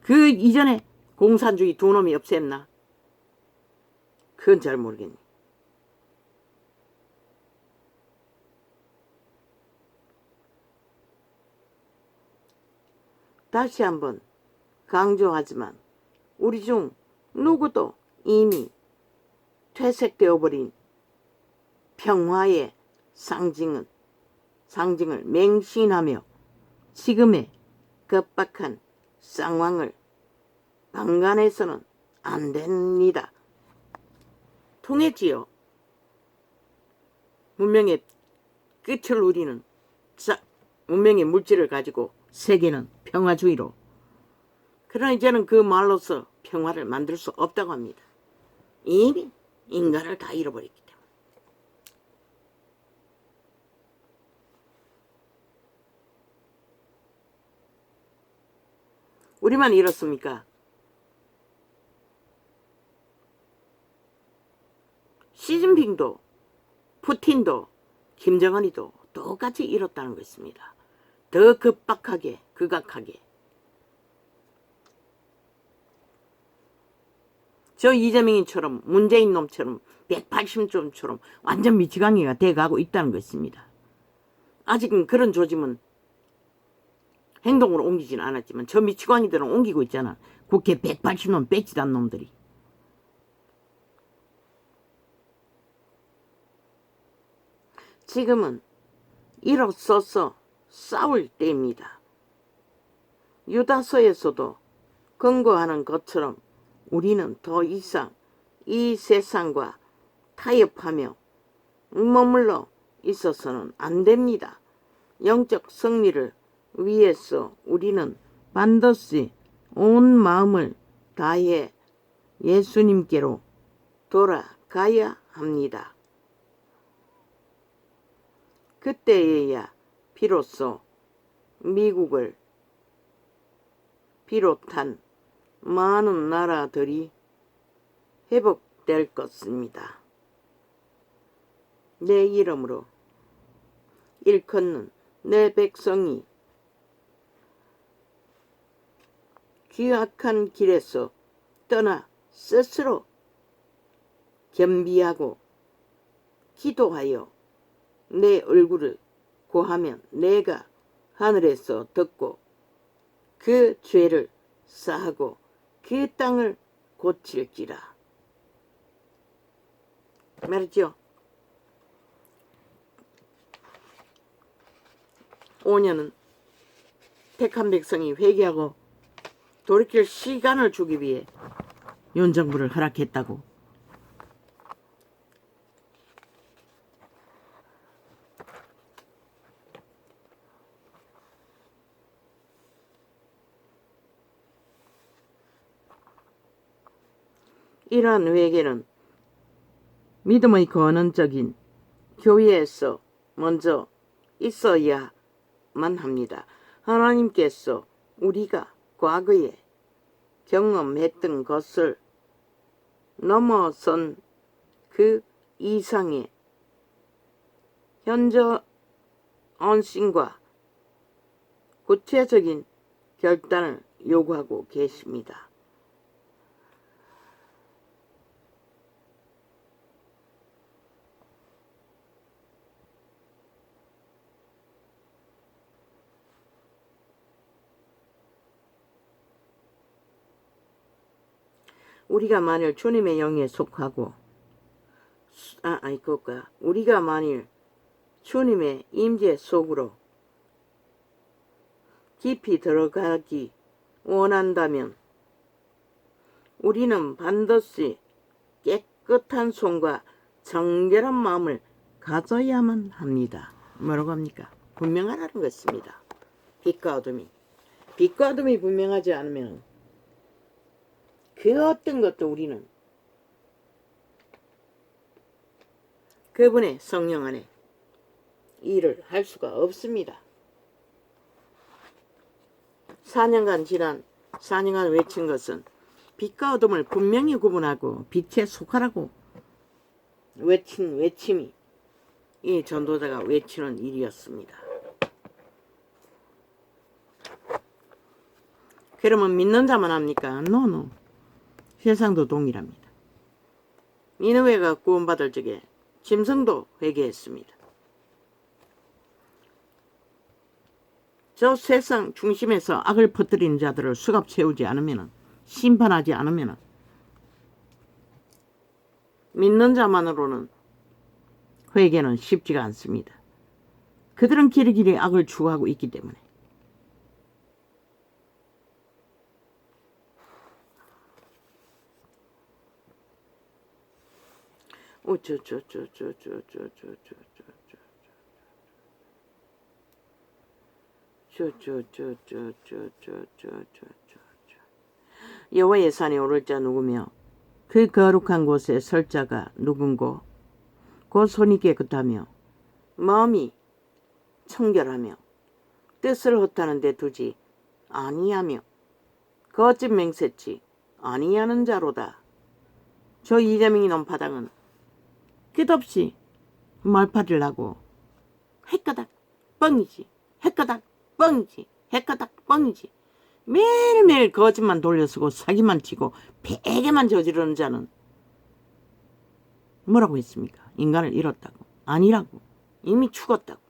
그 이전에 공산주의 두 놈이 없앴나? 그건 잘 모르겠네. 다시 한번 강조하지만 우리 중 누구도 이미 퇴색되어버린 평화의 상징을 맹신하며 지금의 급박한 상황을 방관해서는 안 됩니다. 통했지요. 문명의 끝을 누리는 문명의 물질을 가지고 세계는 평화주의로. 그러나 이제는 그 말로서 평화를 만들 수 없다고 합니다. 이미 인간을 다 잃어버렸기 때문에. 우리만 잃었습니까? 시진핑도 푸틴도 김정은이도 똑같이 잃었다는 것입니다. 더 급박하게 극악하게. 저 이재명이처럼 문재인 놈처럼 180점처럼 완전 미치광이가 돼가고 있다는 것입니다. 아직은 그런 조짐은 행동으로 옮기지는 않았지만 저 미치광이들은 옮기고 있잖아. 국회 180놈 뺏지도 않은 놈들이. 지금은 일어서서 싸울 때입니다. 유다서에서도 권고하는 것처럼 우리는 더 이상 이 세상과 타협하며 머물러 있어서는 안 됩니다. 영적 승리를 위해서 우리는 반드시 온 마음을 다해 예수님께로 돌아가야 합니다. 그때에야 비로소 미국을 비롯한 많은 나라들이 회복될 것입니다. 내 이름으로 일컫는 내 백성이 귀악한 길에서 떠나 스스로 겸비하고 기도하여 내 얼굴을 고하면 내가 하늘에서 듣고 그 죄를 사하고 그 땅을 고칠지라. 말했죠? 5년은 택한 백성이 회개하고 돌이킬 시간을 주기 위해 윤정부를 허락했다고. 이러한 회개는 믿음의 근원적인 교회에서 먼저 있어야만 합니다. 하나님께서 우리가 과거에 경험했던 것을 넘어선 그 이상의 현저 헌신과 구체적인 결단을 요구하고 계십니다. 우리가 만일 주님의 영에 속하고 우리가 만일 주님의 임재 속으로 깊이 들어가기 원한다면 우리는 반드시 깨끗한 손과 정결한 마음을 가져야만 합니다. 뭐라고 합니까? 분명하라는 것입니다. 빛과 어둠이 분명하지 않으면 그 어떤 것도 우리는 그분의 성령 안에 일을 할 수가 없습니다. 4년간 외친 것은 빛과 어둠을 분명히 구분하고 빛에 속하라고 외친 외침이 이 전도자가 외치는 일이었습니다. 그러면 믿는 자만 합니까? 노. 세상도 동일합니다. 니느웨가 구원받을 적에 짐승도 회개했습니다. 저 세상 중심에서 악을 퍼뜨리는 자들을 수갑 채우지 않으면, 심판하지 않으면 믿는 자만으로는 회개는 쉽지가 않습니다. 그들은 길이길이 악을 추구하고 있기 때문에. 여호와의 산에 오를 자 누구며 그 거룩한 곳에 설 자가 누군고 곧 손이 깨끗하며 마음이 청결하며 뜻을 허탄한 데 두지 아니하며 거짓 맹세치 아니하는 자로다. 저 이재명이 넘 바닥은 끝없이 말파리를 하고 헷가닥 뻥이지, 헷가닥 뻥이지, 헷가닥 뻥이지. 매일매일 거짓만 돌려쓰고 사기만 치고 배개만 저지르는 자는 뭐라고 했습니까? 인간을 잃었다고. 아니라고. 이미 죽었다고.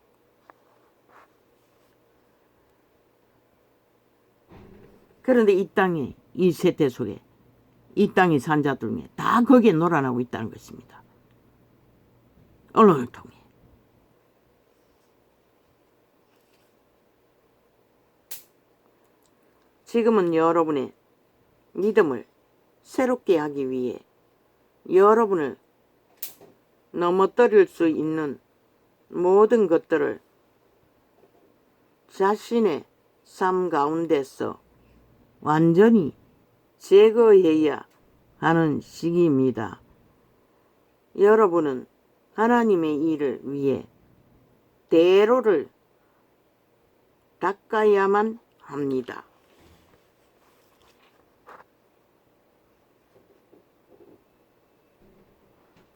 그런데 이 땅에, 이 세대 속에, 이 땅에 산 자들 중에 다 거기에 놀아나고 있다는 것입니다. 언론을 통해. 지금은 여러분의 믿음을 새롭게 하기 위해 여러분을 넘어뜨릴 수 있는 모든 것들을 자신의 삶 가운데서 완전히 제거해야 하는 시기입니다. 여러분은 하나님의 일을 위해 대로를 닦아야만 합니다.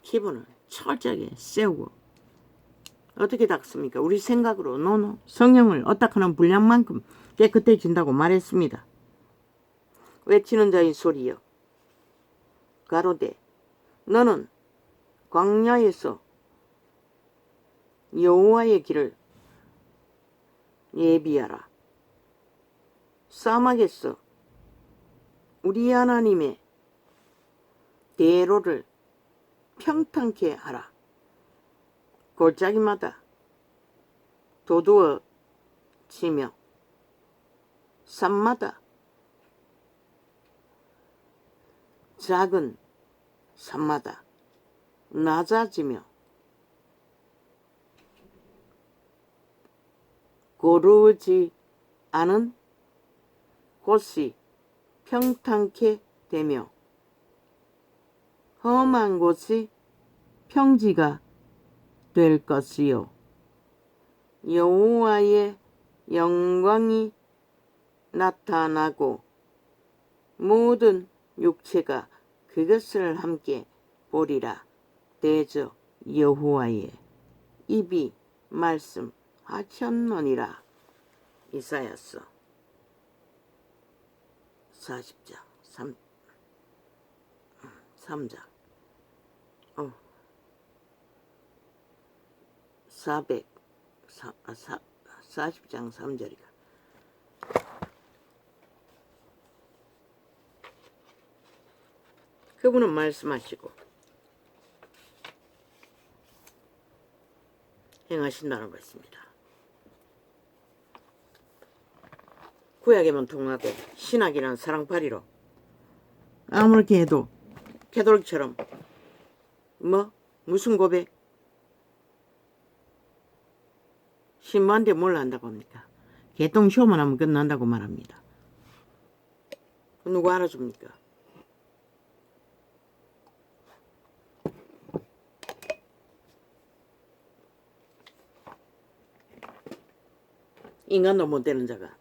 기본을 철저하게 세우고 어떻게 닦습니까? 우리 생각으로 노노 성령을 어떻게하는 분량만큼 깨끗해진다고 말했습니다. 외치는 자의 소리여 가로되 너는 광야에서 여호와의 길을 예비하라. 사막에서 우리 하나님의 대로를 평탄케 하라. 골짜기마다 도두어 치며 산마다 작은 산마다 낮아지며 고르지 않은 곳이 평탄케 되며 험한 곳이 평지가 될 것이요 여호와의 영광이 나타나고 모든 육체가 그것을 함께 보리라. 대저 여호와의 입이 말씀하셨느니라. 이사야서 40장 3장 40장 3절이가 그분은 말씀하시고 행하신다는 것입니다. 구약에만 통하고 신학이란 사랑팔이로 아무렇게 해도 캐톨릭처럼 무슨 고백? 신부한테 뭘 한다고 합니까? 개똥쇼만 하면 끝난다고 말합니다. 누구 알아줍니까? 인간도 못 되는 자가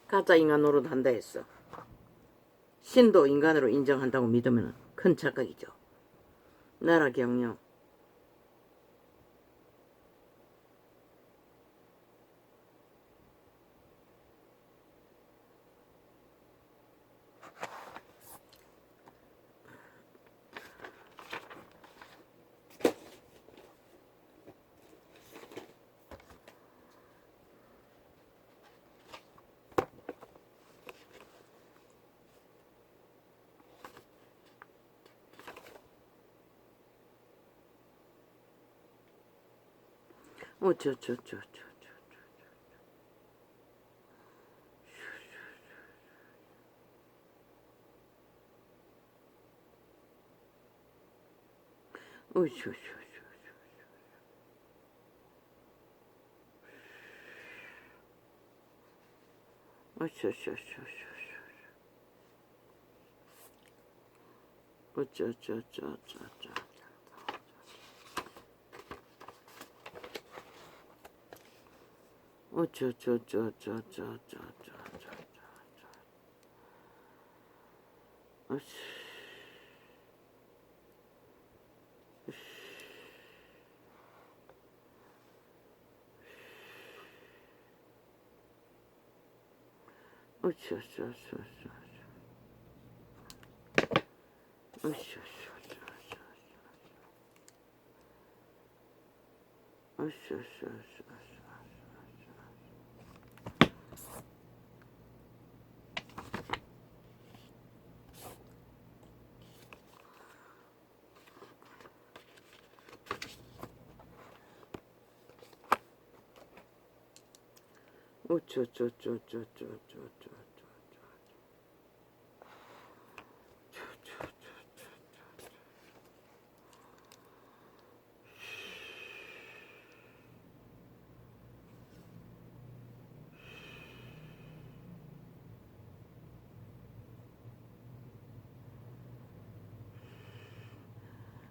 가짜 인간 노릇 한다 했어. 신도 인간으로 인정한다고 믿으면 큰 착각이죠. 나라 경영 어쩌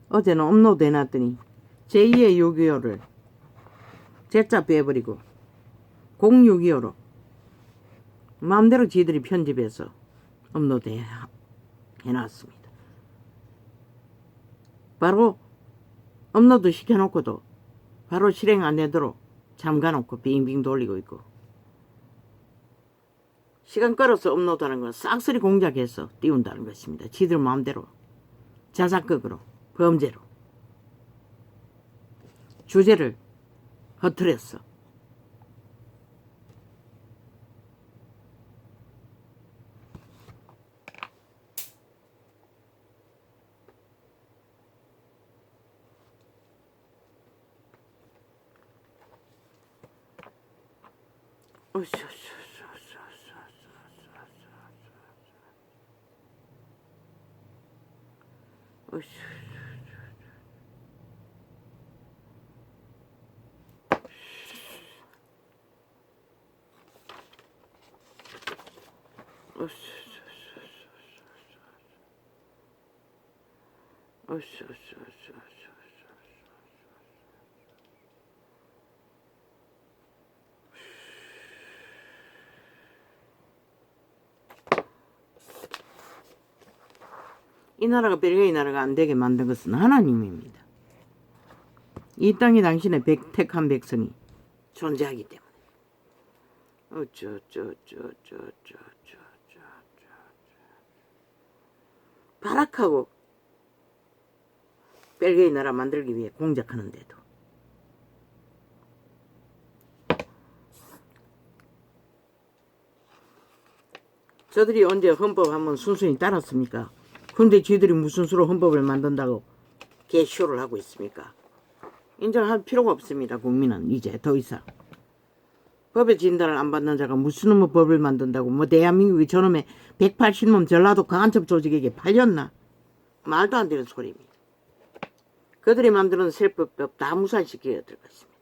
어제는 업로드 해놨더니 제2의 6.25를 제자 빼버리고 0625로 마음대로 지들이 편집해서 업로드 해놨습니다. 바로 업로드 시켜놓고도 바로 실행 안 되도록 잠가놓고 빙빙 돌리고 있고, 시간 끌어서 업로드하는 건 싹쓸이 공작해서 띄운다는 것입니다. 지들 마음대로 자작극으로 범죄로 주제를 허틀렸어. 어쇼, 어쇼, 어쇼, 어쇼, 이 나라가 벨기에 나라가 안 되게 만든 것은 하나님입니다. 이 땅에 당신의 택한 백성이 존재하기 때문에. 발악하고 벨기에 나라 만들기 위해 공작하는데도 저들이 언제 헌법 한번 순순히 따랐습니까? 그런데 쥐들이 무슨 수로 헌법을 만든다고 개쇼를 하고 있습니까? 인정할 필요가 없습니다. 국민은 이제 더 이상 법의 진단을 안 받는 자가 무슨 놈의 법을 만든다고 뭐 대한민국이 저놈의 180놈 전라도 간첩 조직에게 팔렸나? 말도 안 되는 소리입니다. 그들이 만드는 세법법 다 무산시켜야 될 것입니다.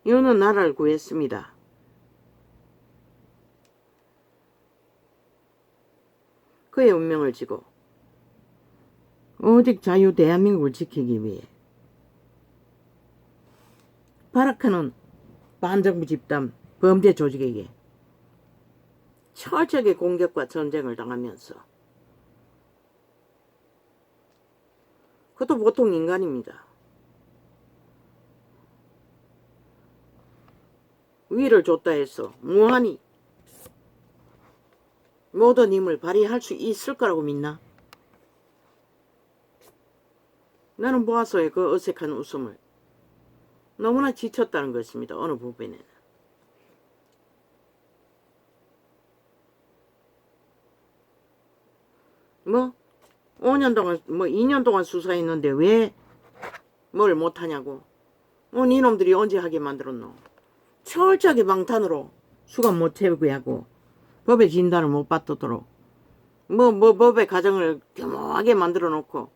이거는 나라를 구했습니다. 그의 운명을 지고 오직 자유 대한민국을 지키기 위해 발악하는 반정부 집단 범죄 조직에게 철저하게 공격과 전쟁을 당하면서 그것도 보통 인간입니다. 위를 줬다 해서 무한히 모든 힘을 발휘할 수 있을 거라고 믿나? 나는 보아서의 그 어색한 웃음을 너무나 지쳤다는 것입니다. 어느 부분에는. 뭐 5년 동안 2년 동안 수사했는데 왜 뭘 못하냐고. 니놈들이 언제 하게 만들었노. 철저하게 방탄으로 수감 못 채우게 하고 법의 진단을 못 받도록 법의 가정을 교묘하게 만들어 놓고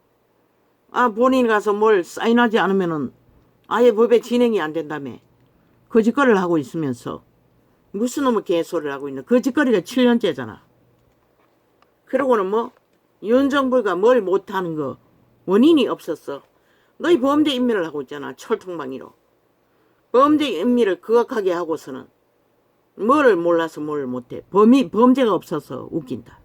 본인이 가서 뭘 사인하지 않으면은 아예 법의 진행이 안 된다며 거짓거리를 하고 있으면서 무슨 놈의 개소리를 하고 있는 거짓거리가 7년째잖아. 그러고는 윤정부가 뭘 못하는 거 원인이 없었어. 너희 범죄 인멸을 하고 있잖아. 철통방위로. 범죄 인멸을 극악하게 하고서는 뭐를 몰라서 뭘 못해. 범죄가 없어서 웃긴다.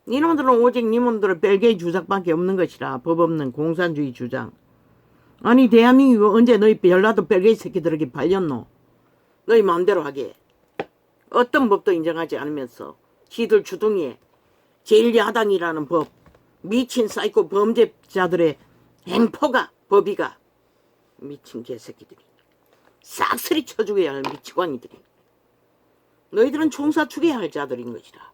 이놈들은 오직 니놈들은 벨기에 주장밖에 없는 것이라. 법 없는 공산주의 주장. 아니 대한민국이 언제 너희 전라도 벨기에 새끼들에게 발렸노. 너희 마음대로 하게. 어떤 법도 인정하지 않으면서 지들 주둥이에 제1야당이라는 법, 미친 사이코 범죄자들의 행포가 법이가 미친 개새끼들이 싹쓸이 쳐죽여야 할 미치광이들이 너희들은 총사 죽여야 할 자들인 것이라.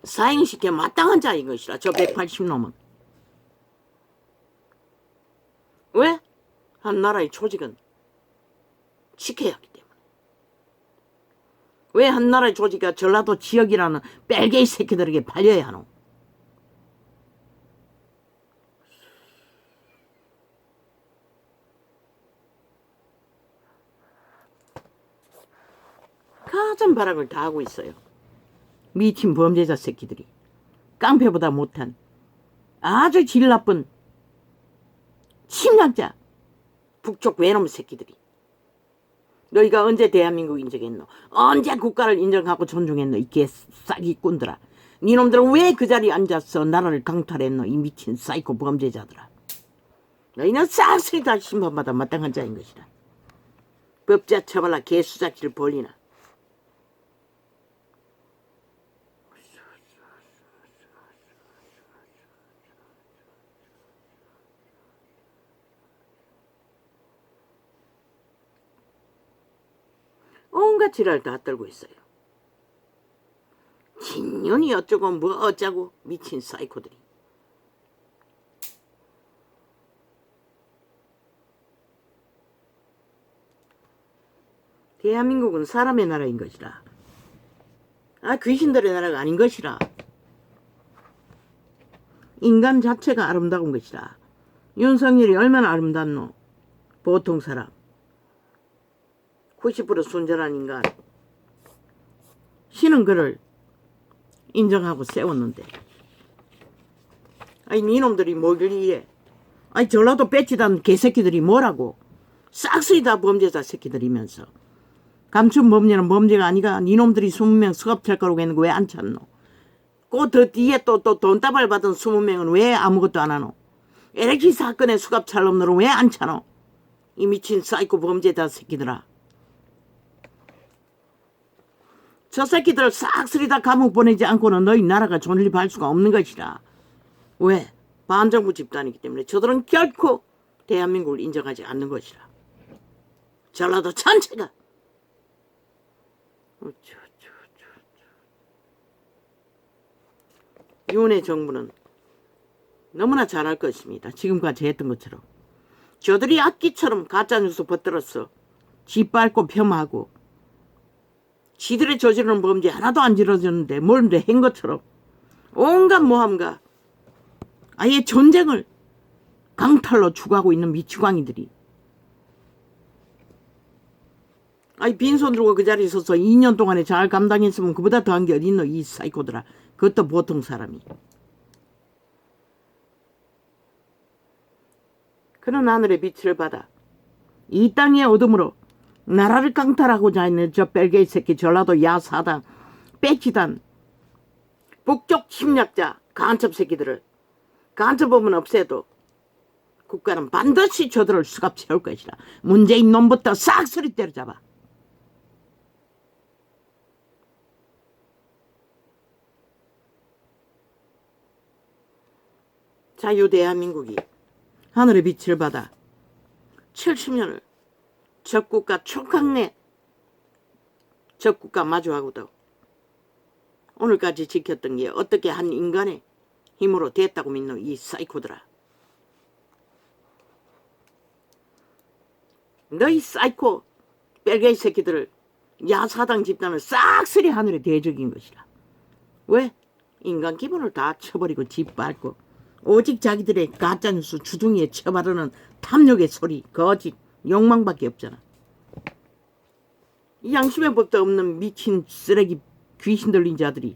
사형시켜 마땅한 자인 것이라. 저 180놈은 왜? 한 나라의 조직은 지켜야 하기 때문에. 왜 한 나라의 조직이 전라도 지역이라는 벨기에 새끼들에게 팔려야 하노? 가진 발악을 다 하고 있어요. 미친 범죄자 새끼들이. 깡패보다 못한 아주 질 나쁜 침략자 북쪽 외놈 새끼들이. 너희가 언제 대한민국 인정했노? 언제 국가를 인정하고 존중했노? 이 개싸기꾼들아. 니놈들은 왜 그 자리에 앉아서 나라를 강탈했노? 이 미친 사이코 범죄자들아. 너희는 싹쓸이 다 심판받아 마땅한 자인 것이다. 법자 처벌라 개수작질 벌리나. 온갖 지랄 다 떨고 있어요. 당연히 어쩌고 뭐 어쩌고 미친 사이코들이. 대한민국은 사람의 나라인 것이라. 귀신들의 나라가 아닌 것이라. 인간 자체가 아름다운 것이라. 윤석열이 얼마나 아름답노. 보통 사람 90% 순전한 인간. 신은 그를 인정하고 세웠는데 니놈들이 뭐길래 전라도 빼치단 개새끼들이 뭐라고 싹쓸이 다 범죄자 새끼들이면서 감춘 범죄는 범죄가 아니가. 니놈들이 20명 수갑찰 거라고 했는데 왜 안 찾노? 그 더 뒤에 또 돈다발 받은 20명은 왜 아무것도 안 하노? LH 사건에 수갑찰 놈들은 왜 안 찾노? 이 미친 사이코 범죄자 새끼들아. 저 새끼들 싹쓸이 다 감옥 보내지 않고는 너희 나라가 존립할 수가 없는 것이라. 왜? 반정부 집단이기 때문에 저들은 결코 대한민국을 인정하지 않는 것이라. 전라도 전체가. 윤의 정부는 너무나 잘할 것입니다. 지금까지 했던 것처럼. 저들이 악기처럼 가짜뉴스 퍼뜨렸어. 짓밟고 폄하하고 지들의 저지르는 범죄 하나도 안 지러졌는데 뭘 한 것처럼 온갖 모함과 아예 전쟁을 강탈로 추구하고 있는 미치광이들이. 빈손 들고 그 자리에 서서 2년 동안에 잘 감당했으면 그보다 더한 게 어디 있노 이 사이코들아. 그것도 보통 사람이. 그는 하늘의 빛을 받아 이 땅의 어둠으로 나라를 강탈하고자 있는 저 뺄개이 새끼 전라도 야사당 빼치단 북쪽 침략자 간첩 새끼들을 간첩범은 없애도 국가는 반드시 저들을 수갑 채울 것이라. 문재인 놈부터 싹쓸이 때려잡아. 자유 대한민국이 하늘의 빛을 받아 70년을 적국과 촉각내 적국과 마주하고도 오늘까지 지켰던 게 어떻게 한 인간의 힘으로 됐다고 믿노 이 사이코들아. 너희 사이코 뺄개이 새끼들을 야사당 집단을 싹쓸이 하늘에 대적인 것이라. 왜? 인간 기본을 다 쳐버리고 짓밟고 오직 자기들의 가짜뉴스 주둥이에 쳐바르는 탐욕의 소리, 거짓, 욕망밖에 없잖아. 양심의 법도 없는 미친 쓰레기 귀신 들린 자들이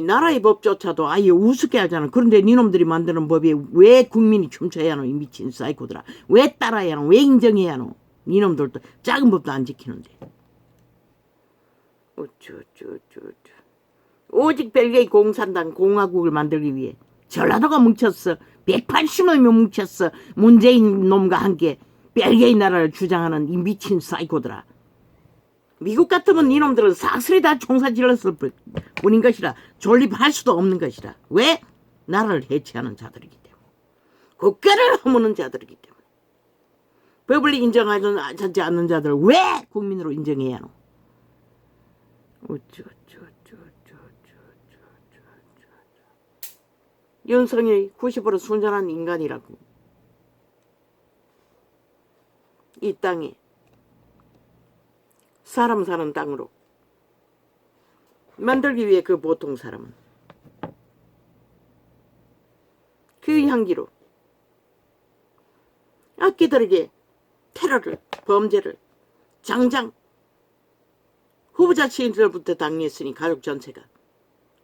나라의 법조차도 아예 우습게 하잖아. 그런데 니놈들이 만드는 법에 왜 국민이 춤춰야 하노 이 미친 사이코들아. 왜 따라야 하노? 왜 인정해야 하노? 니놈들도 작은 법도 안 지키는데. 오직 벨기에 공산당 공화국을 만들기 위해 전라도가 뭉쳤어. 180명이 뭉쳤어. 문재인 놈과 함께 벨기에 나라를 주장하는 이 미친 사이코들아. 미국 같으면 니놈들은 싹쓸이 다 총사 질렀을 뿐인 것이라. 존립할 수도 없는 것이라. 왜? 나라를 해체하는 자들이기 때문에. 국가를 허무는 자들이기 때문에. 법을 인정하지 않는 자들을 왜 국민으로 인정해야 하노? 윤석열이 90% 순전한 인간이라고. 이 땅에 사람 사는 땅으로 만들기 위해 그 보통 사람은 그 향기로 악기들에게 테러를, 범죄를 장장 후보자 시절부터 당했으니 가족 전체가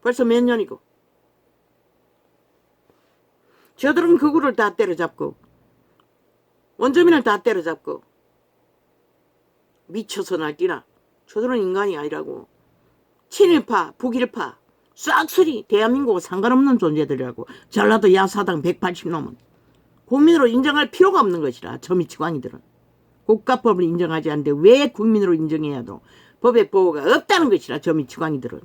벌써 몇 년이고 저들은 그 구를 다 때려잡고 원주민을 다 때려잡고 미쳐서 날뛰나. 저들은 인간이 아니라고. 친일파, 북일파 싹쓸이 대한민국과 상관없는 존재들이라고. 전라도 야사당 180놈은 국민으로 인정할 필요가 없는 것이라. 저 미치광이들은 국가법을 인정하지 않는데 왜 국민으로 인정해야 하노? 법의 보호가 없다는 것이라. 저 미치광이들은.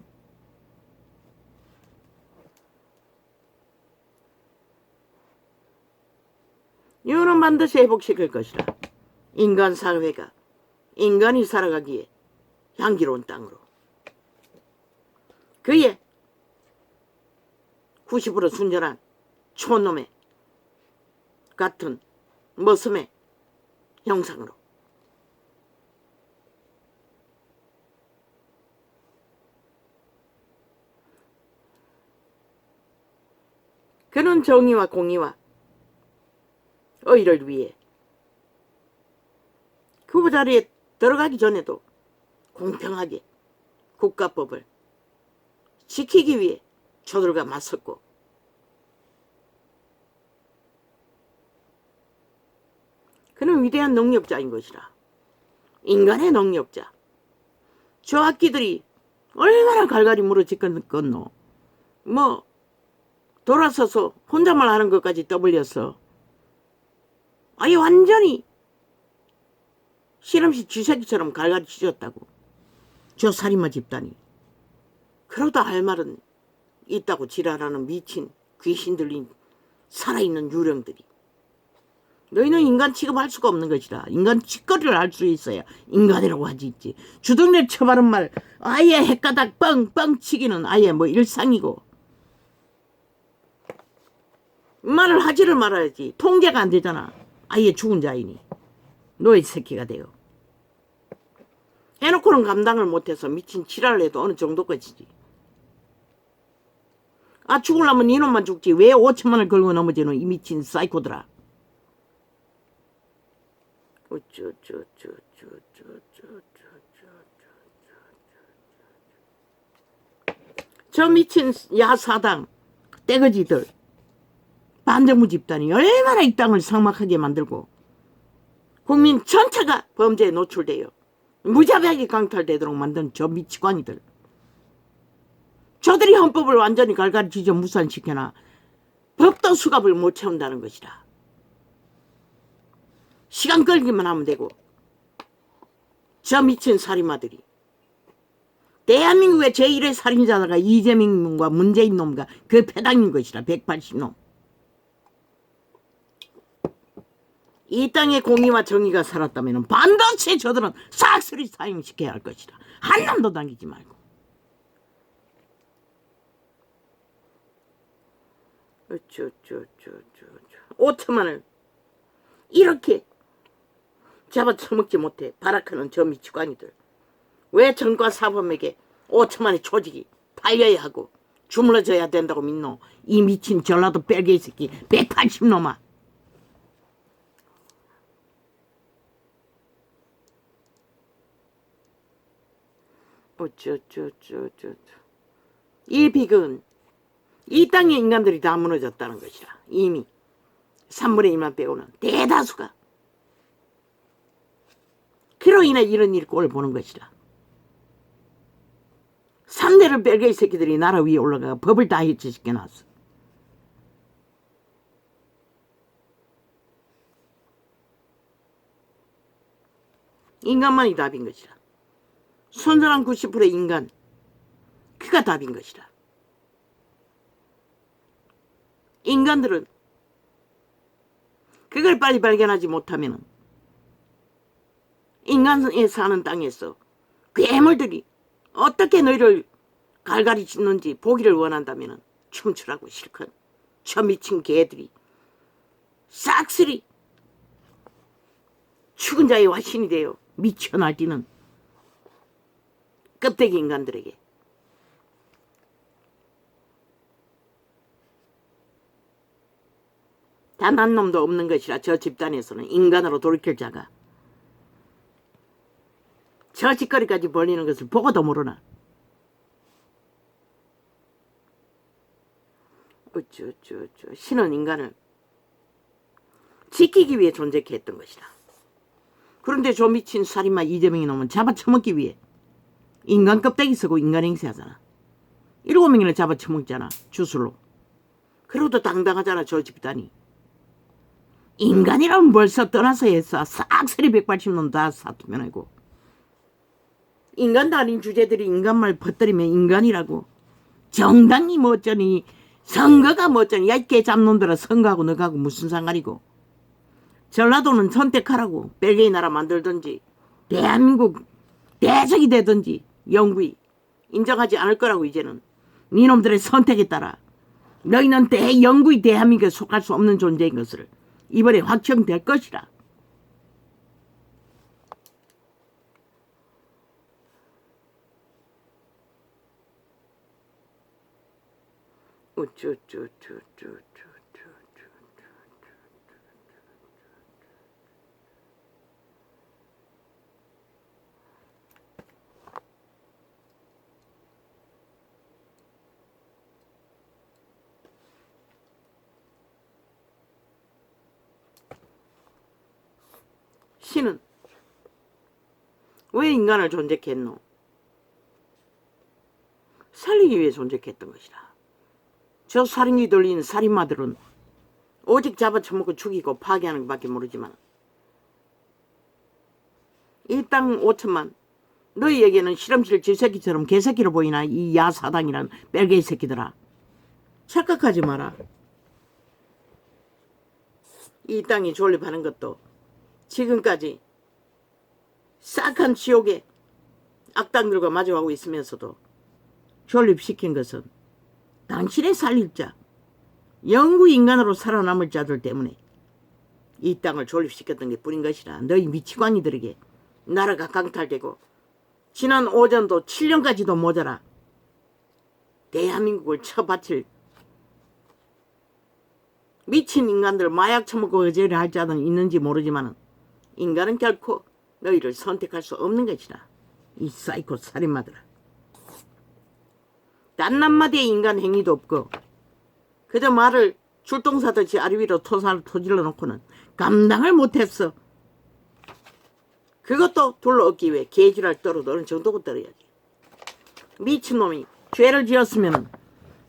이거는 반드시 회복시킬 것이라. 인간 사회가 인간이 살아가기에 향기로운 땅으로. 그의 90% 순전한 촌놈의 같은 모습의 형상으로 그는 정의와 공의와 의를 위해 후보 자리에 들어가기 전에도 공평하게 국가법을 지키기 위해 저들과 맞섰고 그는 위대한 능력자인 것이라. 인간의 능력자. 저 악기들이 얼마나 갈갈이 물어지겠노. 뭐 돌아서서 혼잣말 하는 것까지 떠벌렸어. 아예 완전히 실험실 쥐새끼처럼 갈갈이 찢었다고. 저 살인마 집단이. 그러다 할 말은 있다고 지랄하는 미친 귀신 들린 살아있는 유령들이. 너희는 인간 취급할 수가 없는 것이라. 인간 짓거리를 알 수 있어야 인간이라고 하지 있지. 주둥이를 쳐바른 말 아예 헷가닥 뻥뻥 치기는 아예 뭐 일상이고. 말을 하지를 말아야지. 통제가 안 되잖아. 아예 죽은 자이니. 너의 새끼가 돼요. 해놓고는 감당을 못해서 미친 지랄을 해도 어느 정도까지지. 아 죽으려면 이놈만 죽지. 왜 5천만을 걸고 넘어지는 이 미친 사이코들아. 저 미친 야사당 떼거지들 반정부 집단이 얼마나 이 땅을 삭막하게 만들고 국민 전체가 범죄에 노출돼요. 무자비하게 강탈되도록 만든 저 미치광이들. 저들이 헌법을 완전히 갈갈이 찢어 무산시켜놔 법도 수갑을 못 채운다는 것이다. 시간 끌기만 하면 되고 저 미친 살인마들이 대한민국의 제1의 살인자가 이재명 놈과 문재인 놈과 그 패당인 것이라 180놈. 이 땅에 공의와 정의가 살았다면 반드시 저들은 싹쓸이 사형시켜야 할 것이다. 한 놈도 남기지 말고. 5천만을 이렇게 잡아쳐먹지 못해 발악하는 저 미치광이들. 왜 전과 사범에게 5천만의 조직이 팔려야 하고 주물러져야 된다고 믿노. 이 미친 전라도 뺄개이 새끼 180놈아. 이 빅은 이 땅의 인간들이 다 무너졌다는 것이라. 이미 3분의 1만 빼고는 대다수가 그로 인해 이런 일 꼴을 보는 것이라. 3대를 뺄개이 새끼들이 나라 위에 올라가 법을 다 해체시켜놨어. 인간만이 답인 것이라. 순전한 90%의 인간, 그가 답인 것이라. 인간들은 그걸 빨리 발견하지 못하면 인간이 사는 땅에서 괴물들이 어떻게 너희를 갈갈이 짖는지 보기를 원한다면 춤추라고 실컷 저 미친 개들이 싹쓸이 죽은 자의 화신이 되어 미쳐 날뛰는 껍데기 인간들에게 단 한 놈도 없는 것이라. 저 집단에서는 인간으로 돌이킬 자가. 저 짓거리까지 벌리는 것을 보고도 모르나. 신은 인간을 지키기 위해 존재케 했던 것이다. 그런데 저 미친 살인마 이재명이 놈은 잡아쳐먹기 위해 인간 껍데기 쓰고 인간 행세하잖아. 7명이나 잡아쳐먹잖아. 주술로. 그러고도 당당하잖아. 저 집단이. 인간이라면 벌써 떠나서 했어. 싹쓸이 180놈 다 사투면하고. 인간도 아닌 주제들이 인간말 퍼뜨리면 인간이라고. 정당이 뭐 어쩌니 선거가 뭐 어쩌니. 야 이 개잡놈들아 선거하고 너하고 무슨 상관이고. 전라도는 선택하라고. 뺄개이 나라 만들든지 대한민국 대적이 되든지 영구히 인정하지 않을 거라고. 이제는 니놈들의 선택에 따라 너희는 영구히 대한민국에 속할 수 없는 존재인 것을 이번에 확정될 것이라. 신은 왜 인간을 존재했노? 살리기 위해 존재했던 것이라. 저 살인기 돌리는 살인마들은 오직 잡아쳐먹고 죽이고 파괴하는 것밖에 모르지만 이 땅 5천만 너희에게는 실험실 쥐새끼처럼 개새끼로 보이나 이 야사당이란 뺄개이 새끼들아. 착각하지 마라. 이 땅이 존립하는 것도 지금까지 싹한 지옥에 악당들과 마주하고 있으면서도 존립시킨 것은 당신의 살릴 자, 영구 인간으로 살아남을 자들 때문에 이 땅을 존립시켰던 게 뿐인 것이라. 너희 미치광이들에게 나라가 강탈되고 지난 오전도 7년까지도 모자라 대한민국을 처바칠 미친 인간들, 마약 처먹고 의제를 할 자는 있는지 모르지만 인간은 결코 너희를 선택할 수 없는 것이라. 이 사이코 살인마들아. 단 한마디의 인간 행위도 없고 그저 말을 출동사듯이 아리 위로 토사를 토질러 놓고는 감당을 못했어. 그것도 둘러 얻기 위해 개지랄 떨어도 어느 정도고 떨어야지. 미친놈이 죄를 지었으면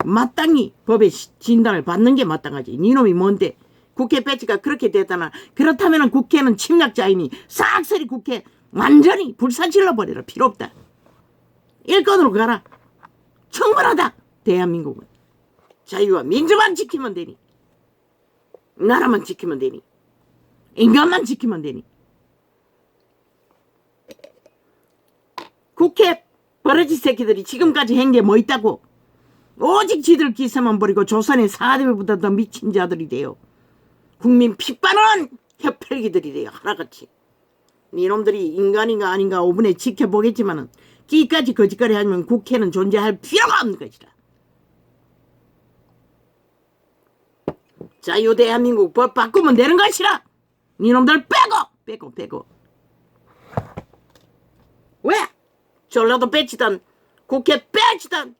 마땅히 법의 진단을 받는 게 마땅하지. 니놈이 뭔데 국회 배치가 그렇게 됐다나. 그렇다면 국회는 침략자이니 싹쓸이 국회 완전히 불사질러 버려라. 필요 없다. 일건으로 가라. 충분하다. 대한민국은 자유와 민주만 지키면 되니, 나라만 지키면 되니, 인간만 지키면 되니. 국회 버러지 새끼들이 지금까지 한 게 뭐 있다고. 오직 지들 기세만 버리고 조선의 사대부보다 더 미친 자들이 돼요. 국민 핏바는 협혈기들이 돼요. 하나같이. 니놈들이 인간인가 아닌가 5분에 지켜보겠지만은 끼까지 거짓거리 하면 국회는 존재할 필요가 없는 것이다. 자유 대한민국 법 바꾸면 되는 것이라. 니놈들 빼고 왜? 전라도 배치단 국회 배치단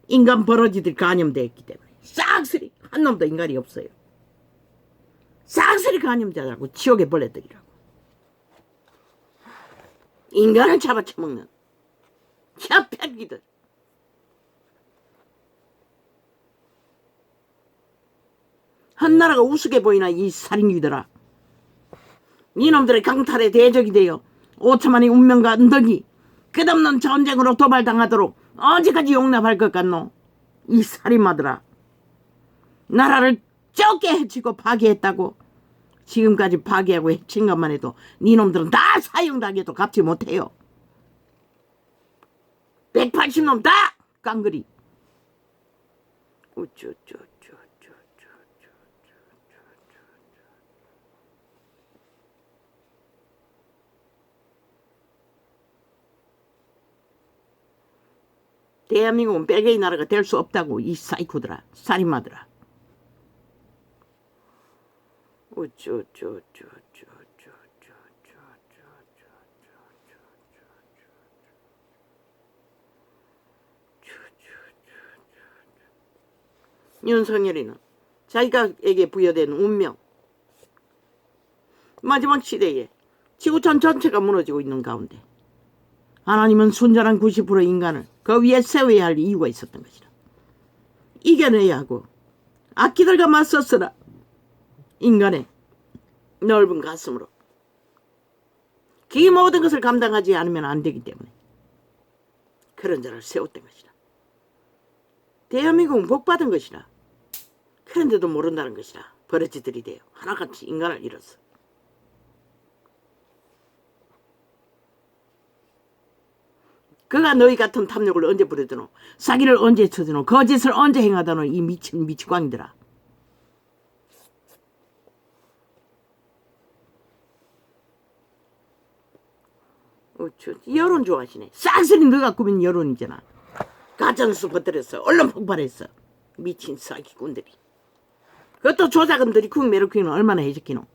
인간 버러지들이 간염되었기 때문에 싹쓸이 한 놈도 인간이 없어요. 싹쓸이 간염자라고 지옥의 벌레들이라고. 인간을 잡아쳐먹는 협혈기들. 한나라가 우습게 보이나 이 살인귀들아. 이놈들의 강탈에 대적이 되어 5천만의 운명과 언덕이 끝없는 전쟁으로 도발당하도록 언제까지 용납할 것 같노? 이 살인마들아. 나라를 적게 해치고 파괴했다고. 지금까지 파괴하고 해친 것만 해도 니놈들은 다 사형당해도 갚지 못해요. 180놈 다 깡그리. 대한민국은 뺄개이 나라가 될 수 없다고. 이 사이코들아, 살인마들아. 윤석열이는 자기가에게 부여된 운명, 마지막 시대에 지구촌 전체가 무너지고 있는 가운데 하나님은 순전한 90% 인간을 그 위에 세워야 할 이유가 있었던 것이라. 이겨내야 하고 악기들과 맞섰으나 인간의 넓은 가슴으로 그 모든 것을 감당하지 않으면 안 되기 때문에 그런 자를 세웠던 것이라. 대한민국은 복받은 것이라. 그런데도 모른다는 것이라. 버러지들이 돼요. 하나같이 인간을 잃었어. 그가 너희 같은 탐욕을 언제 부려드노? 사기를 언제 쳐드노? 거짓을 언제 행하다노? 이 미친 미치광이들아. 여론 좋아하시네. 싹쓸이 너가 꾸민 여론이잖아. 가짜뉴스 퍼뜨렸어. 언론 폭발했어. 미친 사기꾼들이. 그것도 조작금들이 쿵메르쿵이는 얼마나 해적기노.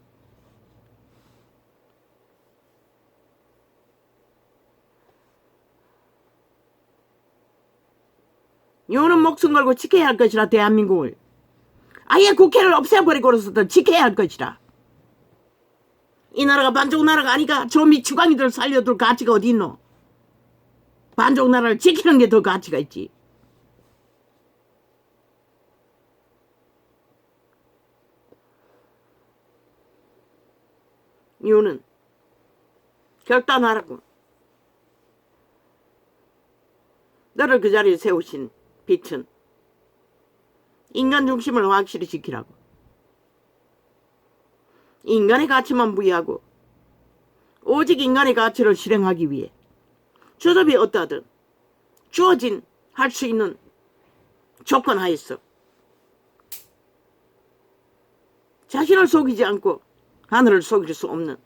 요는 목숨 걸고 지켜야 할 것이라. 대한민국을 아예 국회를 없애버리고로서도 지켜야 할 것이라. 이 나라가 반쪽 나라가 아니까 저 미치광이들 살려둘 가치가 어디 있노. 반쪽 나라를 지키는 게 더 가치가 있지. 요는 결단하라고. 너를 그 자리에 세우신 빛은 인간 중심을 확실히 지키라고. 인간의 가치만 부여하고 오직 인간의 가치를 실행하기 위해 주접이 어떠하든 주어진 할 수 있는 조건 하에서 자신을 속이지 않고 하늘을 속일 수 없는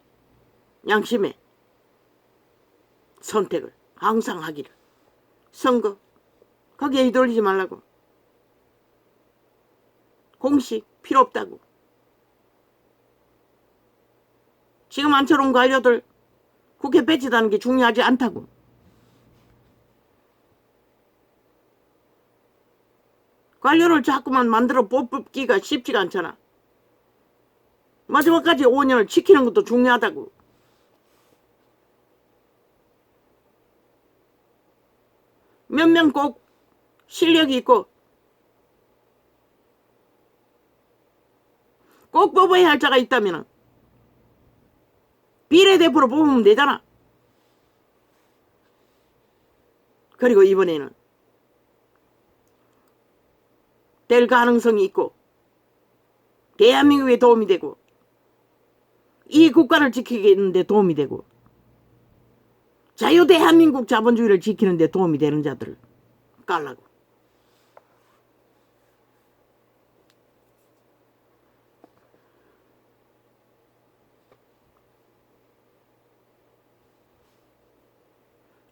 양심의 선택을 항상 하기를. 선거 거기에 휘둘리지 말라고. 공식 필요 없다고. 지금 안철홍 관료들 국회 배치다는 게 중요하지 않다고. 관료를 자꾸만 만들어 뽑기가 쉽지가 않잖아. 마지막까지 5년을 지키는 것도 중요하다고. 몇 명 꼭 실력이 있고 꼭 뽑아야 할 자가 있다면 비례대표로 뽑으면 되잖아. 그리고 이번에는 될 가능성이 있고 대한민국에 도움이 되고 이 국가를 지키는 데 도움이 되고 자유 대한민국 자본주의를 지키는 데 도움이 되는 자들을 깔라고.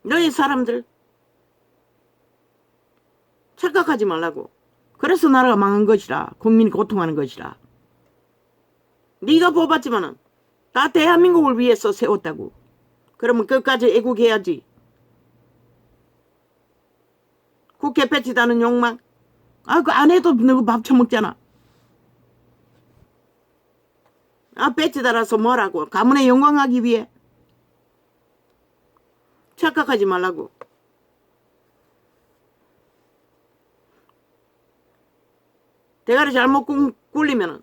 너희 사람들 착각하지 말라고. 그래서 나라가 망한 것이라. 국민이 고통하는 것이라. 네가 뽑았지만은 다 대한민국을 위해서 세웠다고. 그러면 끝까지 애국해야지. 국회 배치다는 욕망. 그 안 해도 너 밥 처먹잖아. 배치달아서 뭐라고. 가문의 영광하기 위해. 착각하지 말라고. 대가리 잘못 굴리면은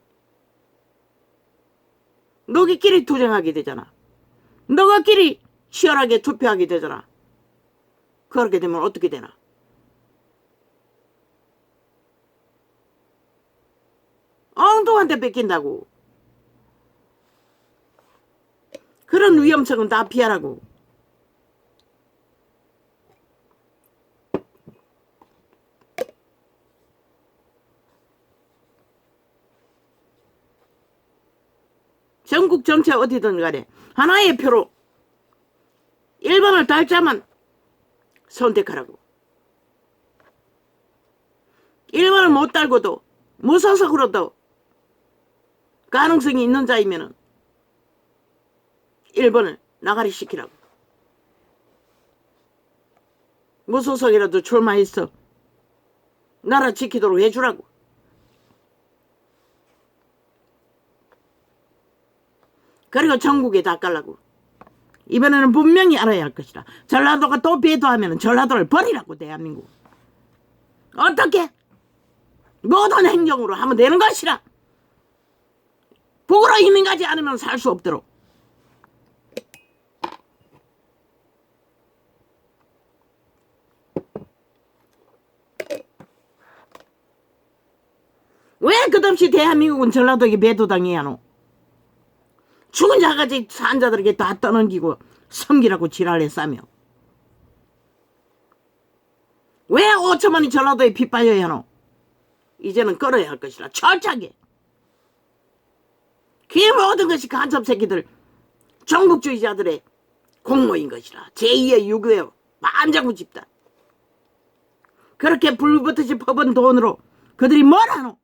너희끼리 투쟁하게 되잖아. 너희끼리 치열하게 투표하게 되잖아. 그렇게 되면 어떻게 되나? 엉뚱한테 뺏긴다고. 그런 위험성은 다 피하라고. 전국 전체 어디든 간에 하나의 표로 1번을 달자만 선택하라고. 1번을 못 달고도 무소속으로도 가능성이 있는 자이면은 1번을 나가리 시키라고. 무소속이라도 출마했어. 나라 지키도록 해주라고. 그리고 전국에 다 깔라고. 이번에는 분명히 알아야 할 것이다. 전라도가 또 배도하면 전라도를 버리라고. 대한민국. 어떻게? 모든 행정으로 하면 되는 것이라. 북으로 이민 가지 않으면 살 수 없도록. 왜 끝없이 대한민국은 전라도에게 배도당해야 하노? 죽은 자까지 산 자들에게 다 떠넘기고 섬기라고 지랄을 싸며. 왜 5천만이 전라도에 빗발려야 하노? 이제는 끌어야 할 것이라. 철저하게. 그 모든 것이 간첩 새끼들, 종북주의자들의 공모인 것이라. 제2의 유교의 반장구 집단. 그렇게 불붙듯이 퍼본 돈으로 그들이 뭘 하노?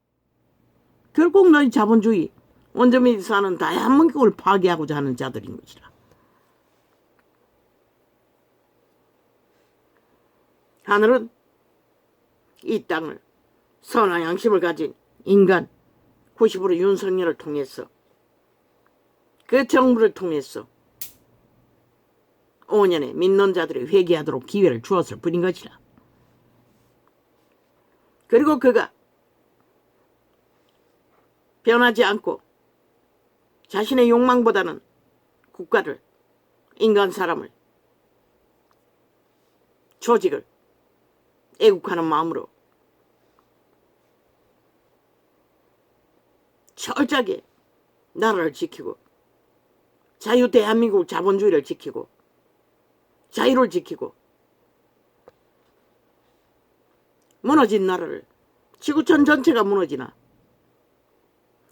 결국 너희 자본주의, 원주민이 사는 대한민국을 파괴하고자 하는 자들인 것이라. 하늘은 이 땅을 선한 양심을 가진 인간 90% 윤석열을 통해서, 그 정부를 통해서 5년에 믿는 자들이 회개하도록 기회를 주었을 뿐인 것이라. 그리고 그가 변하지 않고 자신의 욕망보다는 국가를, 인간 사람을, 조직을 애국하는 마음으로 철저하게 나라를 지키고 자유 대한민국 자본주의를 지키고 자유를 지키고 무너진 나라를, 지구촌 전체가 무너지나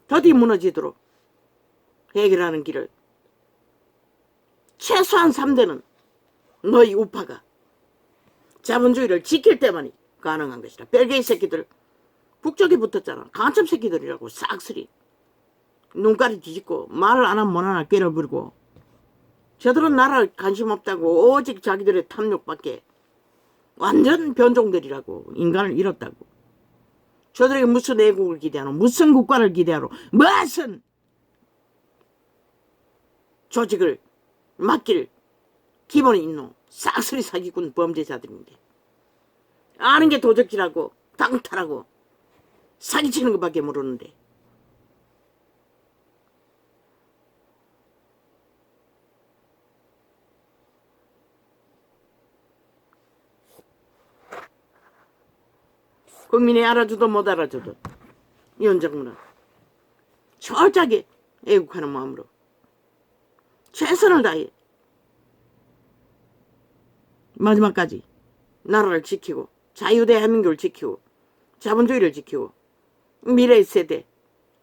더디 무너지도록 해결하는 길을 최소한 3대는 너희 우파가 자본주의를 지킬 때만이 가능한 것이라. 벨게이 새끼들 북쪽에 붙었잖아. 간첩 새끼들이라고 싹쓸이 눈깔이 뒤집고 말을 안 하면 뭐하나 꾀를 부리고, 저들은 나라 관심 없다고 오직 자기들의 탐욕밖에, 완전 변종들이라고. 인간을 잃었다고. 저들에게 무슨 애국을 기대하노? 무슨 국가를 기대하노? 무슨 조직을 맡길 기본이 있노? 싹쓸이 사기꾼 범죄자들인데 아는 게 도적질하고 당탈하고 사기치는 것밖에 모르는데. 국민이 알아주도 못 알아주도 윤정부는 철저하게 애국하는 마음으로 최선을 다해 마지막까지 나라를 지키고 자유대한민국을 지키고 자본주의를 지키고 미래의 세대,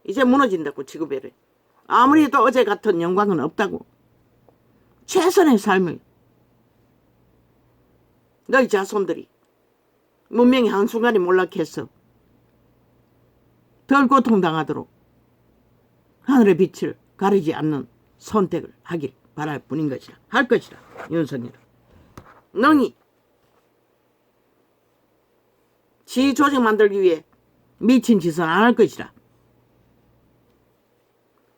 이제 무너진다고 지구별에 아무리 또 어제 같은 영광은 없다고. 최선의 삶을 너희 자손들이 문명이 한순간에 몰락해서 덜 고통당하도록 하늘의 빛을 가리지 않는 선택을 하길 바랄 뿐인 것이라. 할 것이라. 윤석열 능히 지 조직 만들기 위해 미친 짓은 안 할 것이라.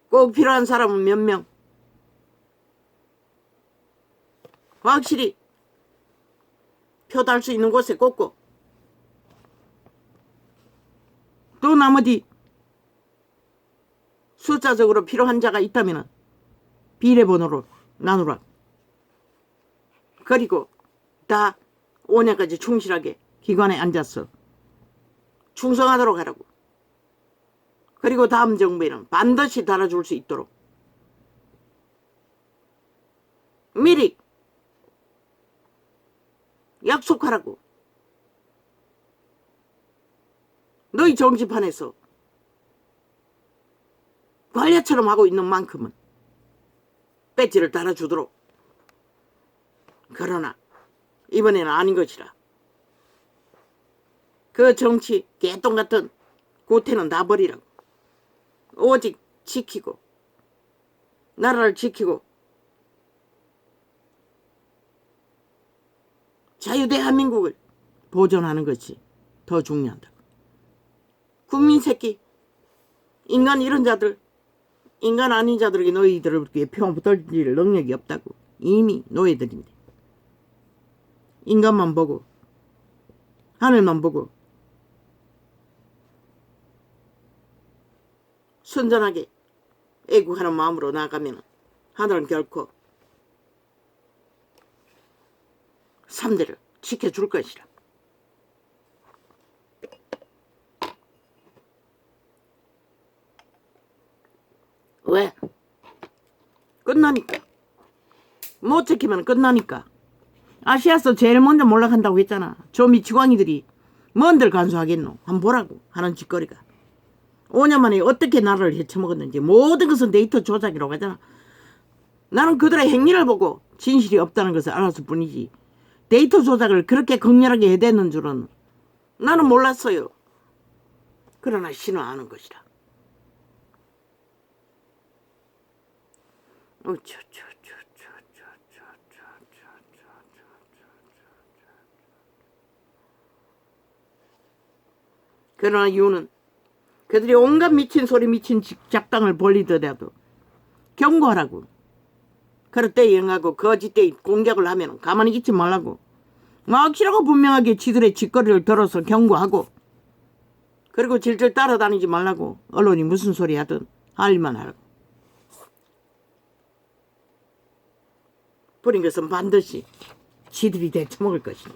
꼭 필요한 사람은 몇 명 확실히 표 달 수 있는 곳에 꽂고, 또 나머지 숫자적으로 필요한 자가 있다면 비례번호로 나누라. 그리고 다 5년까지 충실하게 기관에 앉아서 충성하도록 하라고. 그리고 다음 정부에는 반드시 달아줄 수 있도록 미리 약속하라고. 너희 정치판에서 관례처럼 하고 있는 만큼은 배지를 달아주도록. 그러나 이번에는 아닌 것이라. 그 정치 개똥 같은 구태는 놔버리라고. 오직 지키고 나라를 지키고 자유대한민국을 보존하는 것이 더 중요하다. 국민 새끼, 인간 이런 자들, 인간 아닌 자들에게 너희들을 표 던질 능력이 없다고. 이미 노예들인데. 인간만 보고 하늘만 보고 순전하게 애국하는 마음으로 나아가면 하늘은 결코 3대를 지켜줄 것이라. 왜? 끝나니까. 못 지키면 끝나니까. 아시아서 제일 먼저 몰락한다고 했잖아. 저 미치광이들이 뭔들 간수하겠노. 한번 보라고 하는 짓거리가. 5년 만에 어떻게 나라를 헤쳐먹었는지 모든 것은 데이터 조작이라고 하잖아. 나는 그들의 행위를 보고 진실이 없다는 것을 알았을 뿐이지 데이터 조작을 그렇게 극렬하게 해대는 줄은 나는 몰랐어요. 그러나 신은 아는 것이다. 그러나 이유는 그들이 온갖 미친 소리 미친 작당을 벌리더라도 경고하라고. 그럴 때 영하고 거짓 때 공격을 하면 가만히 있지 말라고. 막시라고 분명하게 지들의 짓거리를 들어서 경고하고 그리고 질질 따라다니지 말라고. 언론이 무슨 소리 하든 할 일만 하라고. 뿌린 것은 반드시 지들이 되쳐먹을 것이니.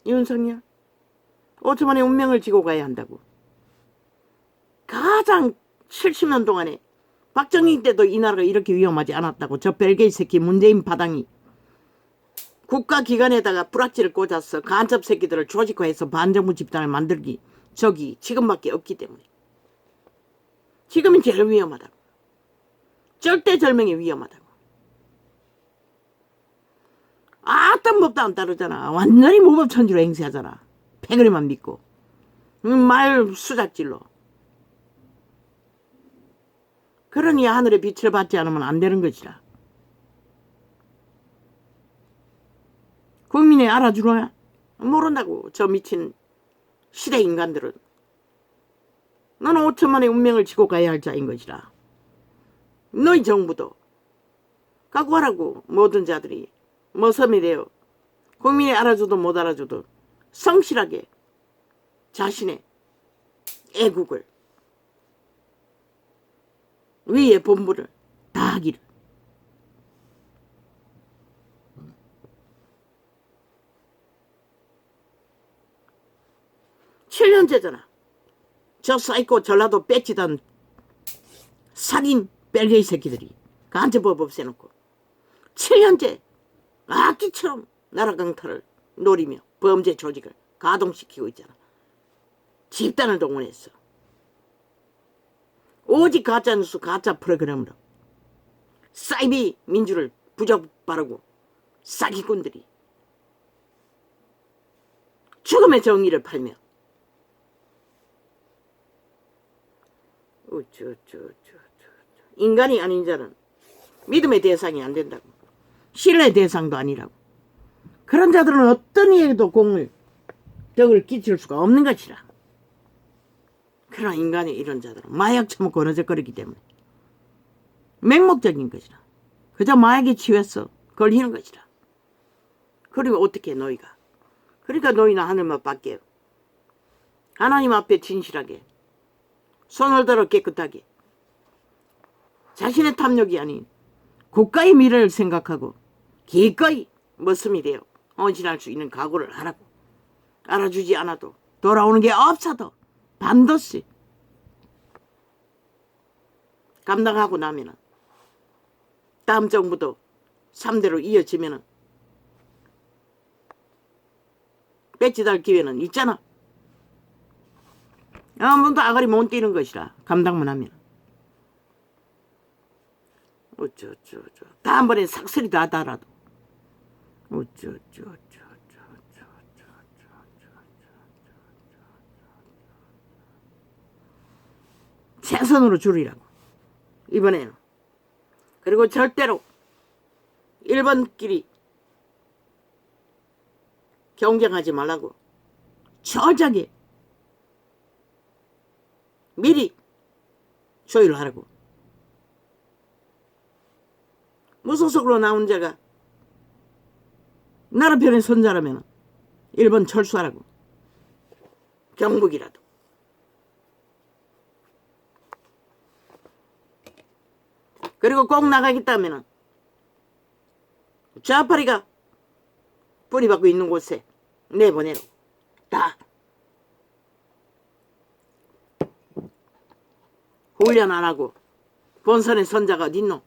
윤석열 5천만의 운명을 지고 가야 한다고. 가장 70년 동안에 박정희 때도 이 나라가 이렇게 위험하지 않았다고. 저 벨게이 새끼 문재인 파당이 국가기관에다가 불락지를 꽂아서 간첩 새끼들을 조직화해서 반정부 집단을 만들기 저기 지금밖에 없기 때문에. 지금이 제일 위험하다고. 절대절명이 위험하다고. 어떤 법도 안 따르잖아. 완전히 무법천지로 행세하잖아. 패거리만 믿고 말 수작질로. 그러니 하늘의 빛을 받지 않으면 안 되는 것이라. 국민이 알아주나? 모른다고. 저 미친 시대 인간들은. 너는 5천만의 운명을 지고 가야 할 자인 것이라. 너희 정부도 각오하라고. 모든 자들이 머섬이 되어 국민이 알아줘도 못 알아줘도 성실하게 자신의 애국을 위의 본부를 다하기를. (7년째잖아) 저 사이코 전라도 뺏지던 살인 벨게이 새끼들이 간첩법 없애놓고 7년째 악기처럼 나라 강탈을 노리며 범죄 조직을 가동시키고 있잖아. 집단을 동원했어. 오직 가짜뉴스 가짜 프로그램으로 사이비 민주를 부적바르고 사기꾼들이 죽음의 정의를 팔며 인간이 아닌 자는 믿음의 대상이 안 된다고. 신뢰의 대상도 아니라고. 그런 자들은 어떤 이에도 덕을 끼칠 수가 없는 것이라. 그러나 인간의 이런 자들은 마약 처먹고 어느적거리기 때문에 맹목적인 것이라. 그저 마약에 취해서 걸리는 것이라. 그리고 어떻게 너희가. 그러니까 너희는 하늘만 밖에 하나님 앞에 진실하게 손을 들어 깨끗하게 자신의 탐욕이 아닌 국가의 미래를 생각하고 기꺼이 머슴이 되어 헌신할 수 있는 각오를 하라고. 알아주지 않아도 돌아오는 게 없어도 반드시 감당하고 나면은 다음 정부도 3대로 이어지면은 배지달 기회는 있잖아. 아무도 아가리 못 뛰는 것이라. 감당만 하면. 다음번에 삭슬이 다 달아도 최선으로 줄이라고. 이번에는. 그리고 절대로 1번끼리 경쟁하지 말라고. 철저하게 미리 조율을 하라고. 무소속으로 나온 자가 나라 편에 선 자라면 1번 철수하라고. 경북이라도. 그리고 꼭 나가겠다면 좌파리가 뿌리박고 있는 곳에 내보내라. 다 훈련 안 하고 본선의 선자가 어딨노?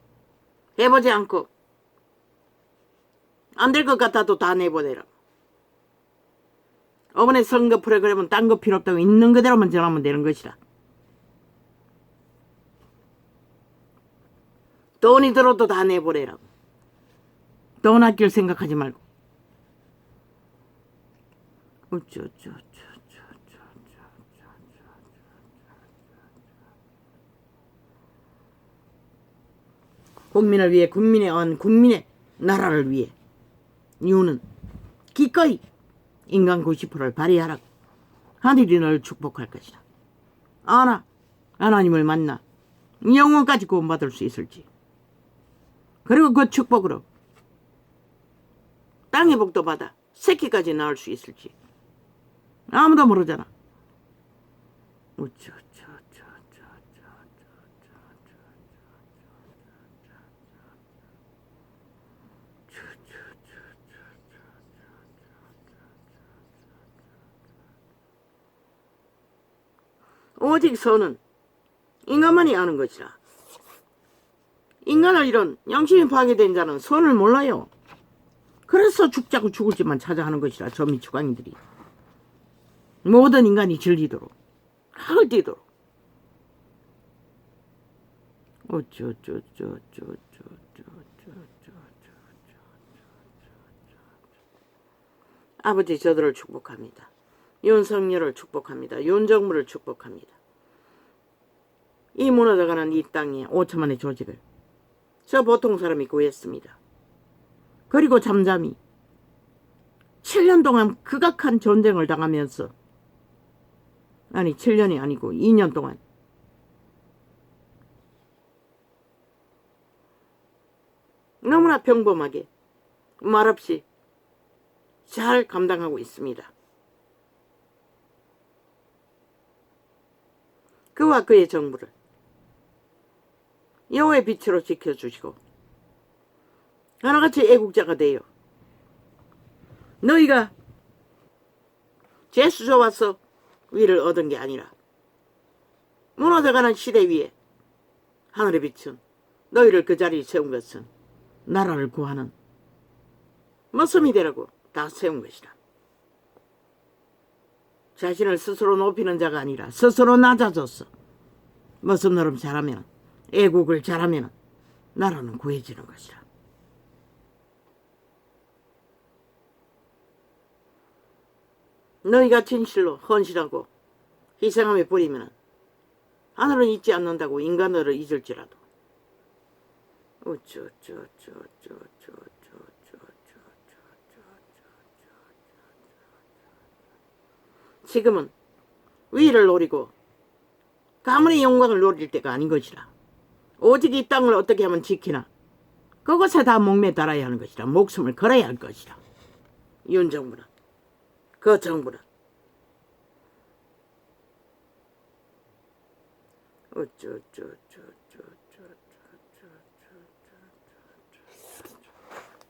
해보지 않고 안 될 것 같아도 다 내보내라. 어머니 선거 프로그램은 딴 거 필요 없다고 있는 그대로만 전하면 되는 것이라. 돈이 들어도 다 내보내라고. 돈 아낄 생각하지 말고. 국민을 위해 국민의 나라를 위해 이유는 기꺼이 인간 90%를 발휘하라고. 하늘이 너를 축복할 것이다. 아나 하나님을 만나 영원까지 구원받을 수 있을지. 그리고 그 축복으로 땅의 복도 받아 새끼까지 낳을 수 있을지 아무도 모르잖아. 오직 선은 인간만이 아는 것이라. 인간을 이런 양심이 파괴된 자는 선을 몰라요. 그래서 죽자고 죽을지만 찾아 하는 것이라. 저 미추광이들이 모든 인간이 즐기도록 학을 띠도록. 아버지 저들을 축복합니다. 윤석열을 축복합니다. 윤정부를 축복합니다. 이 무너져가는 이 땅에 5천만의 조직을 저 보통 사람이 구했습니다. 그리고 잠잠히 7년 동안 극악한 전쟁을 당하면서, 아니 7년이 아니고 2년 동안 너무나 평범하게 말없이 잘 감당하고 있습니다. 그와 그의 정부를 여호와의 빛으로 지켜주시고 하나같이 애국자가 되어 너희가 재수 좋아서 위를 얻은 게 아니라 무너져가는 시대 위에 하늘의 빛은 너희를 그 자리에 세운 것은 나라를 구하는 머슴이 되라고 다 세운 것이라. 자신을 스스로 높이는 자가 아니라 스스로 낮아졌어. 머슴 노름 잘하면, 애국을 잘하면 나라는 구해지는 것이라. 너희가 진실로 헌신하고 희생함에 뿌리면 하늘은 잊지 않는다고 인간을 잊을지라도. 지금은 위를 노리고 가문의 영광을 노릴 때가 아닌 것이라. 오직 이 땅을 어떻게 하면 지키나 그것에 다 목매 달아야 하는 것이라. 목숨을 걸어야 할 것이라. 윤정부는, 그 정부는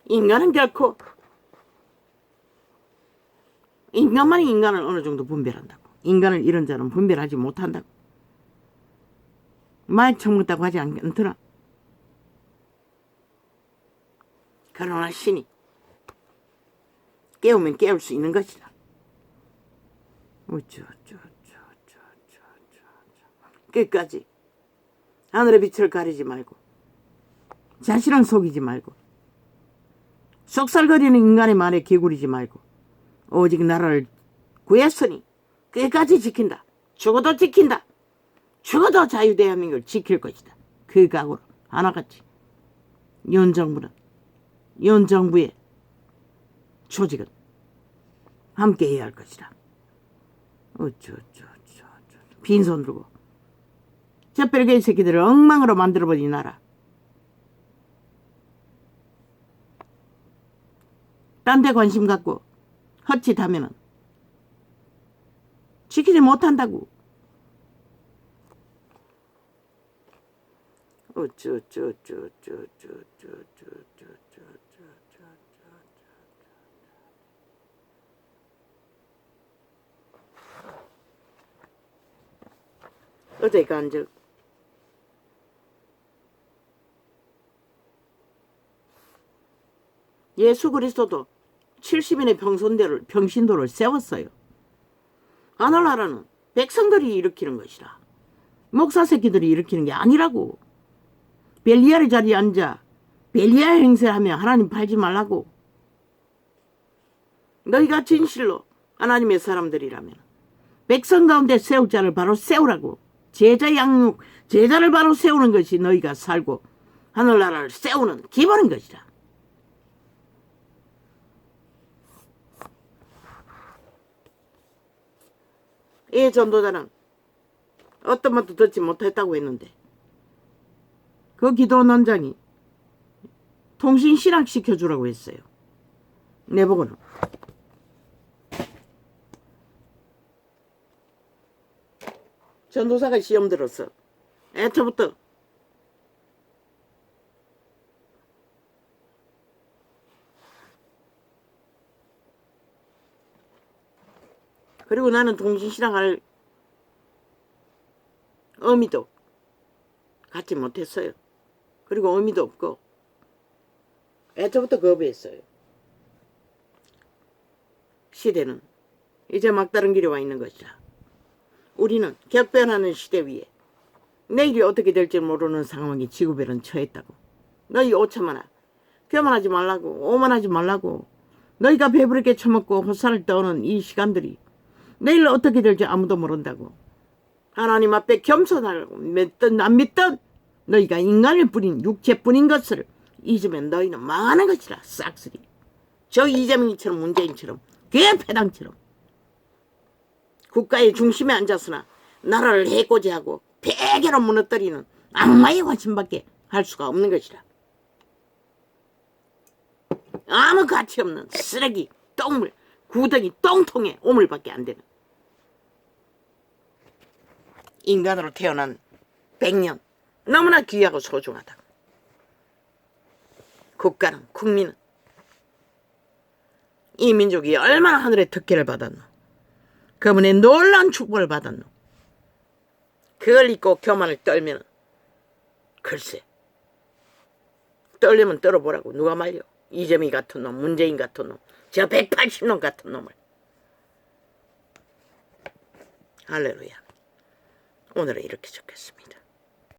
인간은 결코 인간만이 인간을 어느 정도 분별한다고. 인간을 잃은 자는 분별하지 못한다고. 말 처먹었다고 하지 않더라. 그러나 신이 깨우면 깨울 수 있는 것이다. 끝까지 하늘의 빛을 가리지 말고 자신을 속이지 말고 속살거리는 인간의 말에 기울이지 말고 오직 나라를 구했으니 끝까지 지킨다. 죽어도 지킨다. 죽어도 자유대한민국을 지킬 것이다. 그 각오로 하나같이 윤정부는, 윤정부의 조직은 함께 해야 할 것이다. 빈손 들고 저 뺄개이 새끼들을 엉망으로 만들어버린 나라. 딴 데 관심 갖고 헛짓하면은 지키지 못한다고. 어제 간적 예수 그리스도도 70인의 평신도를 세웠어요. 하늘나라는 백성들이 일으키는 것이라. 목사 새끼들이 일으키는 게 아니라고. 벨리알의 자리에 앉아 벨리알 행세하며 하나님 팔지 말라고. 너희가 진실로 하나님의 사람들이라면 백성 가운데 세울 자를 바로 세우라고. 제자 양육, 제자를 바로 세우는 것이 너희가 살고 하늘나라를 세우는 기본인 것이다. 이 전도자는 어떤 말도 듣지 못했다고 했는데 그 기도원장이 통신 신학 시켜주라고 했어요. 내보고는 전도사가 시험 들었어. 애초부터 그리고 나는 통신신학할 의미도 갖지 못했어요. 그리고 의미도 없고 애초부터 거부했어요. 시대는 이제 막다른 길에 와 있는 것이다. 우리는 격변하는 시대 위에 내일이 어떻게 될지 모르는 상황에 지구별은 처했다고. 너희 오천만아, 교만하지 말라고, 오만하지 말라고. 너희가 배부르게 처먹고 헛살을 떠오는 이 시간들이 내일 어떻게 될지 아무도 모른다고. 하나님 앞에 겸손하라고. 믿든 안 믿든 너희가 인간일 뿐인 육체뿐인 것을 잊으면 너희는 망하는 것이라. 싹쓸이. 저 이재명이처럼 문재인처럼 괴패당처럼 국가의 중심에 앉았으나 나라를 해코지하고 폐개로 무너뜨리는 악마의 관심밖에 할 수가 없는 것이라. 아무 가치 없는 쓰레기, 똥물, 구덩이, 똥통에 오물밖에 안 되는 인간으로 태어난 100년 너무나 귀하고 소중하다. 국가는, 국민은 이 민족이 얼마나 하늘의 특혜를 받았노. 그분의 놀라운 축복을 받았노. 그걸 잊고 교만을 떨면 글쎄 떨려면 떨어보라고. 누가 말려. 이재명 같은 놈, 문재인 같은 놈, 저 180놈 같은 놈을. 할렐루야. 오늘은 이렇게 적겠습니다.